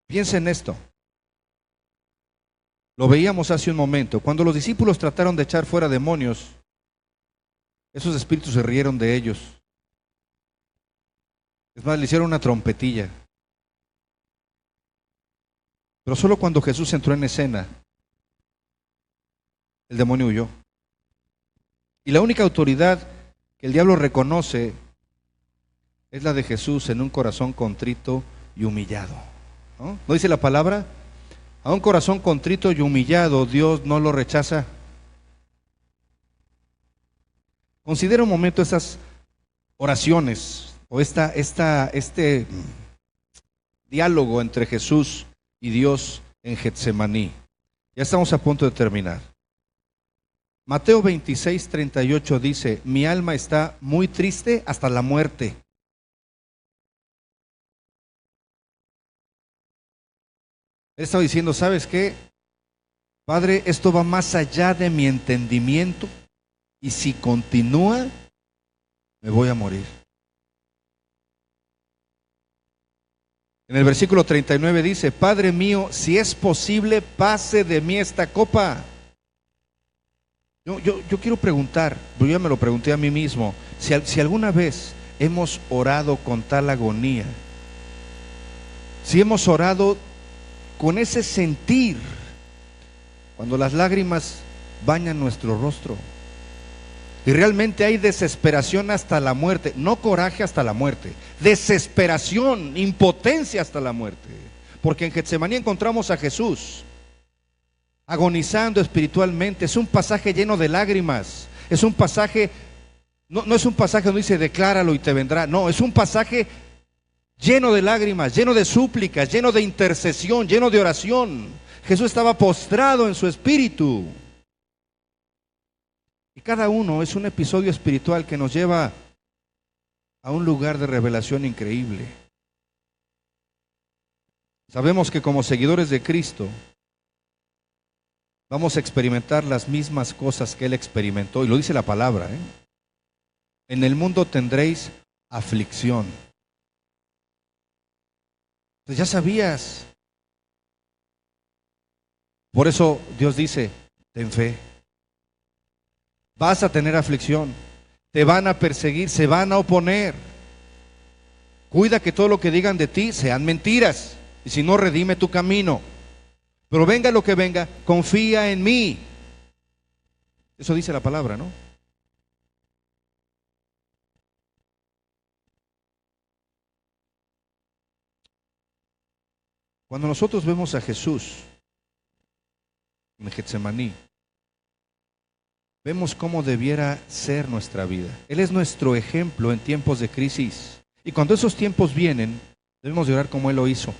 Piensa en esto. Lo veíamos hace un momento. Cuando los discípulos trataron de echar fuera demonios, esos espíritus se rieron de ellos. Es más, le hicieron una trompetilla. Pero solo cuando Jesús entró en escena, el demonio huyó. Y la única autoridad que el diablo reconoce es la de Jesús en un corazón contrito y humillado. ¿No? ¿No dice la palabra? A un corazón contrito y humillado Dios no lo rechaza. Considera un momento esas oraciones o este diálogo entre Jesús y Dios en Getsemaní. Ya estamos a punto de terminar. Mateo 26:38 dice: mi alma está muy triste hasta la muerte. Él estaba diciendo, ¿sabes qué? Padre, esto va más allá de mi entendimiento y si continúa, me voy a morir. En el versículo 39 dice: Padre mío, si es posible, pase de mí esta copa. Yo quiero preguntar, yo ya me lo pregunté a mí mismo, si alguna vez hemos orado con tal agonía, si hemos orado con ese sentir, cuando las lágrimas bañan nuestro rostro, y realmente hay desesperación hasta la muerte, no coraje hasta la muerte, desesperación, impotencia hasta la muerte, porque en Getsemaní encontramos a Jesús agonizando espiritualmente. Es un pasaje lleno de lágrimas, es un pasaje, no es un pasaje donde dice decláralo y te vendrá, no, es un pasaje lleno de lágrimas, lleno de súplicas, lleno de intercesión, lleno de oración. Jesús estaba postrado en su espíritu. Y cada uno es un episodio espiritual que nos lleva a un lugar de revelación increíble. Sabemos que como seguidores de Cristo vamos a experimentar las mismas cosas que Él experimentó, y lo dice la palabra, ¿eh? En el mundo tendréis aflicción. Pues ya sabías. Por eso Dios dice, ten fe. Vas a tener aflicción, te van a perseguir, se van a oponer. Cuida que todo lo que digan de ti sean mentiras, y si no, redime tu camino. Pero venga lo que venga, confía en mí. Eso dice la palabra, ¿no? Cuando nosotros vemos a Jesús en Getsemaní, vemos cómo debiera ser nuestra vida. Él es nuestro ejemplo en tiempos de crisis. Y cuando esos tiempos vienen, debemos de orar como Él lo hizo.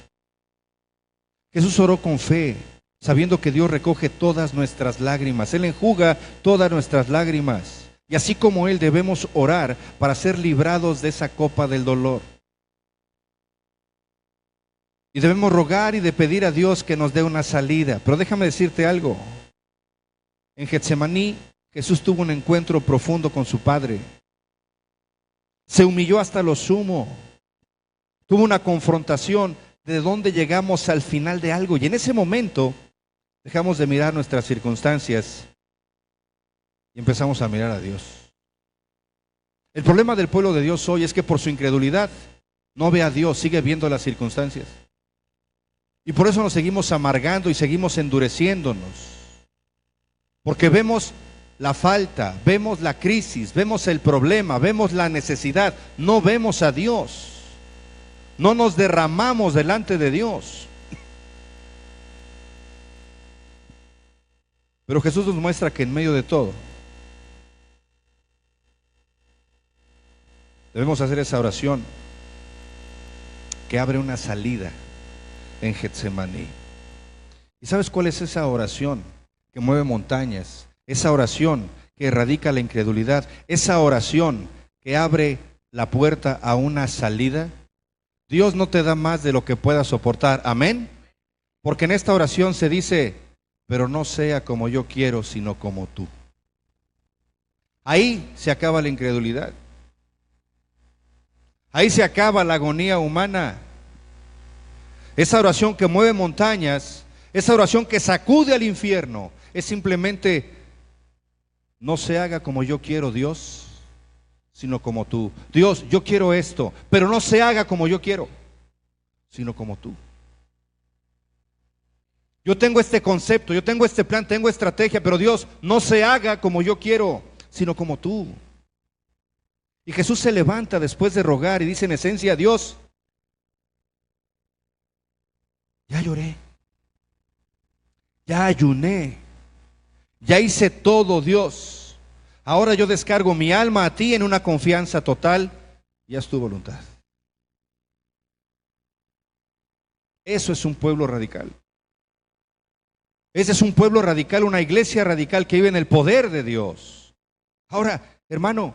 Jesús oró con fe, sabiendo que Dios recoge todas nuestras lágrimas. Él enjuga todas nuestras lágrimas. Y así como Él debemos orar para ser librados de esa copa del dolor. Y debemos rogar y de pedir a Dios que nos dé una salida. Pero déjame decirte algo. En Getsemaní, Jesús tuvo un encuentro profundo con su Padre. Se humilló hasta lo sumo. Tuvo una confrontación de dónde llegamos al final de algo. Y en ese momento dejamos de mirar nuestras circunstancias y empezamos a mirar a Dios. El problema del pueblo de Dios hoy es que por su incredulidad no ve a Dios, sigue viendo las circunstancias. Y por eso nos seguimos amargando y seguimos endureciéndonos. Porque vemos la falta, vemos la crisis, vemos el problema, vemos la necesidad. No vemos a Dios. No nos derramamos delante de Dios. Pero Jesús nos muestra que en medio de todo debemos hacer esa oración que abre una salida en Getsemaní. ¿Y sabes cuál es esa oración que mueve montañas? Esa oración que erradica la incredulidad, esa oración que abre la puerta a una salida. Dios no te da más de lo que puedas soportar, amén. Porque en esta oración se dice, pero no sea como yo quiero, sino como tú. Ahí se acaba la incredulidad. Ahí se acaba la agonía humana. Esa oración que mueve montañas, esa oración que sacude al infierno, es simplemente, no se haga como yo quiero, Dios, sino como tú. Dios, yo quiero esto, pero no se haga como yo quiero, sino como tú. Yo tengo este concepto, yo tengo este plan, tengo estrategia, pero Dios, no se haga como yo quiero, sino como tú. Y Jesús se levanta después de rogar y dice en esencia, Dios, ya lloré, ya ayuné, ya hice todo, Dios. Ahora yo descargo mi alma a ti en una confianza total y haz tu voluntad. Eso es un pueblo radical. Ese es un pueblo radical, una iglesia radical que vive en el poder de Dios. Ahora, hermano,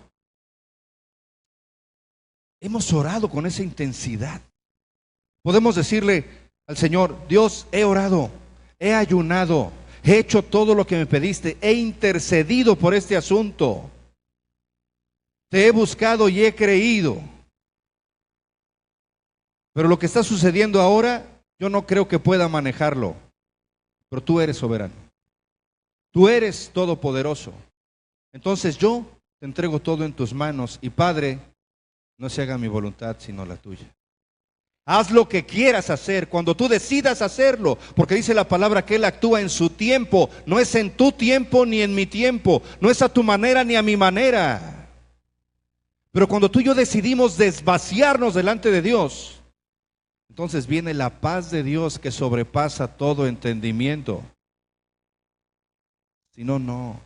hemos orado con esa intensidad. Podemos decirle al Señor, Dios, he orado, he ayunado, he hecho todo lo que me pediste, he intercedido por este asunto. Te he buscado y he creído. Pero lo que está sucediendo ahora, yo no creo que pueda manejarlo. Pero tú eres soberano. Tú eres todopoderoso. Entonces yo te entrego todo en tus manos. Y Padre, no se haga mi voluntad sino la tuya. Haz lo que quieras hacer cuando tú decidas hacerlo. Porque dice la palabra que Él actúa en su tiempo. No es en tu tiempo ni en mi tiempo. No es a tu manera ni a mi manera. Pero cuando tú y yo decidimos desvaciarnos delante de Dios, entonces viene la paz de Dios que sobrepasa todo entendimiento. Si no, no.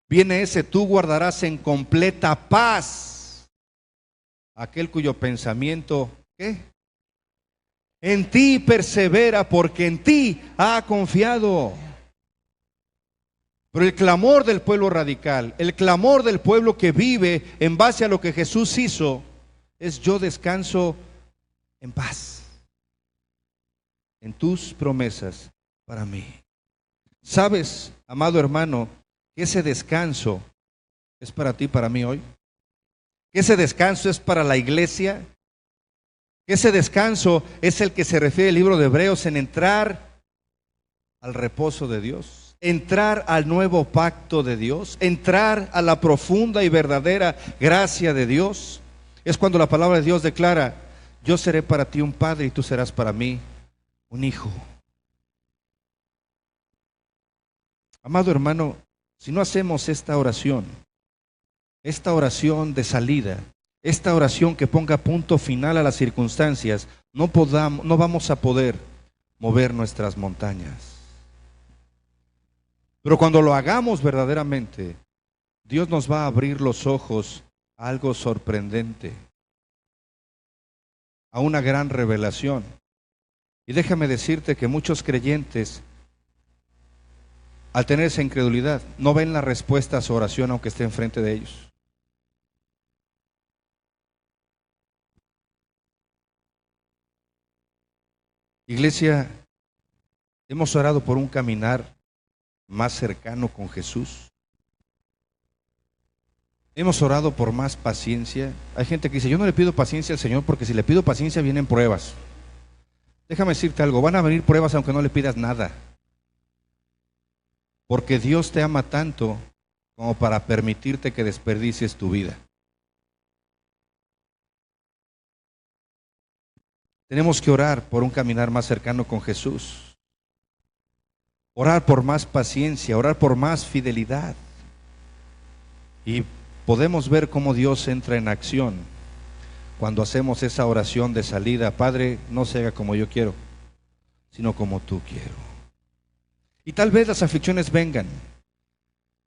Viene ese, tú guardarás en completa paz aquel cuyo pensamiento, ¿qué? En ti persevera, porque en ti ha confiado. Pero el clamor del pueblo radical, el clamor del pueblo que vive en base a lo que Jesús hizo, es yo descanso en paz, en tus promesas para mí. ¿Sabes, amado hermano, que ese descanso es para ti, para mí hoy? Que ese descanso es para la iglesia. Que ese descanso es el que se refiere el libro de Hebreos en entrar al reposo de Dios, entrar al nuevo pacto de Dios, entrar a la profunda y verdadera gracia de Dios. Es cuando la palabra de Dios declara, yo seré para ti un padre y tú serás para mí un hijo. Amado hermano, si no hacemos esta oración de salida, esta oración que ponga punto final a las circunstancias, no vamos a poder mover nuestras montañas. Pero cuando lo hagamos verdaderamente, Dios nos va a abrir los ojos a algo sorprendente, a una gran revelación. Y déjame decirte que muchos creyentes, al tener esa incredulidad, no ven la respuesta a su oración aunque esté enfrente de ellos. Iglesia, hemos orado por un caminar más cercano con Jesús. Hemos orado por más paciencia. Hay gente que dice, yo no le pido paciencia al Señor porque si le pido paciencia vienen pruebas. Déjame decirte algo, van a venir pruebas aunque no le pidas nada. Porque Dios te ama tanto como para permitirte que desperdicies tu vida. Tenemos que orar por un caminar más cercano con Jesús. Orar por más paciencia, orar por más fidelidad. Y podemos ver cómo Dios entra en acción cuando hacemos esa oración de salida. Padre, no se haga como yo quiero, sino como tú quiero. Y tal vez las aflicciones vengan.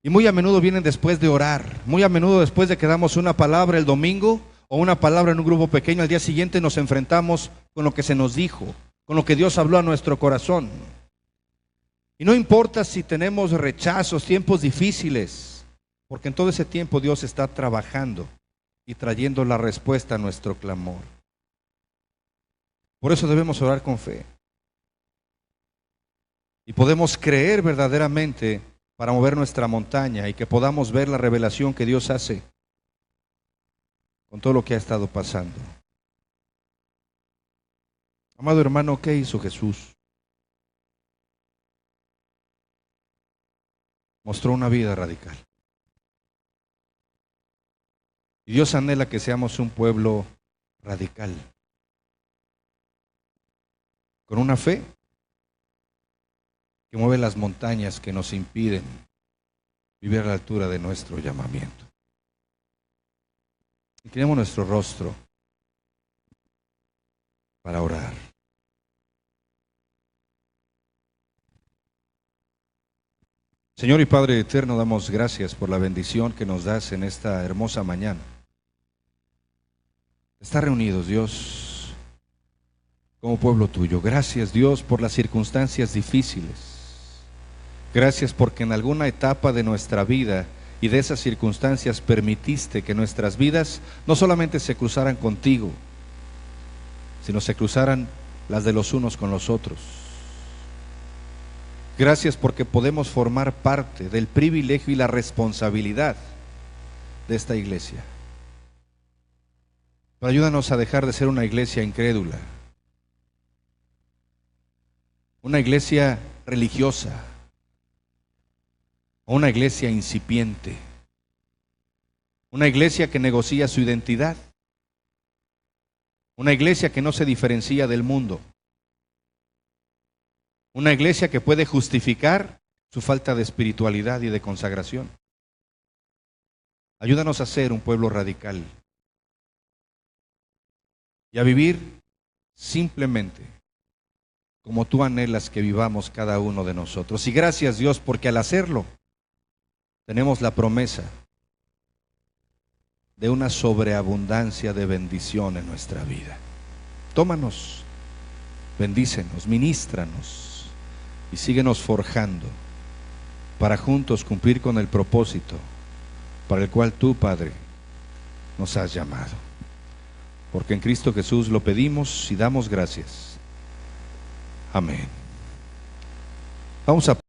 Y muy a menudo vienen después de orar. Muy a menudo después de que damos una palabra el domingo o una palabra en un grupo pequeño, al día siguiente nos enfrentamos con lo que se nos dijo, con lo que Dios habló a nuestro corazón. Y no importa si tenemos rechazos, tiempos difíciles, porque en todo ese tiempo Dios está trabajando y trayendo la respuesta a nuestro clamor. Por eso debemos orar con fe. Y podemos creer verdaderamente para mover nuestra montaña y que podamos ver la revelación que Dios hace con todo lo que ha estado pasando. Amado hermano, ¿qué hizo Jesús? Mostró una vida radical. Y Dios anhela que seamos un pueblo radical, con una fe que mueve las montañas que nos impiden vivir a la altura de nuestro llamamiento. Inclinemos nuestro rostro para orar. Señor y Padre eterno, damos gracias por la bendición que nos das en esta hermosa mañana. Estar reunidos, Dios, como pueblo tuyo. Gracias, Dios, por las circunstancias difíciles. Gracias porque en alguna etapa de nuestra vida y de esas circunstancias permitiste que nuestras vidas no solamente se cruzaran contigo, sino se cruzaran las de los unos con los otros. Gracias porque podemos formar parte del privilegio y la responsabilidad de esta iglesia. Pero ayúdanos a dejar de ser una iglesia incrédula, una iglesia religiosa, o una iglesia incipiente, una iglesia que negocia su identidad, una iglesia que no se diferencia del mundo, una iglesia que puede justificar su falta de espiritualidad y de consagración. Ayúdanos a ser un pueblo radical y a vivir simplemente como tú anhelas que vivamos cada uno de nosotros. Y gracias, Dios, porque al hacerlo tenemos la promesa de una sobreabundancia de bendición en nuestra vida. Tómanos, bendícenos, ministranos y síguenos forjando para juntos cumplir con el propósito para el cual tú, Padre, nos has llamado. Porque en Cristo Jesús lo pedimos y damos gracias. Amén. Vamos a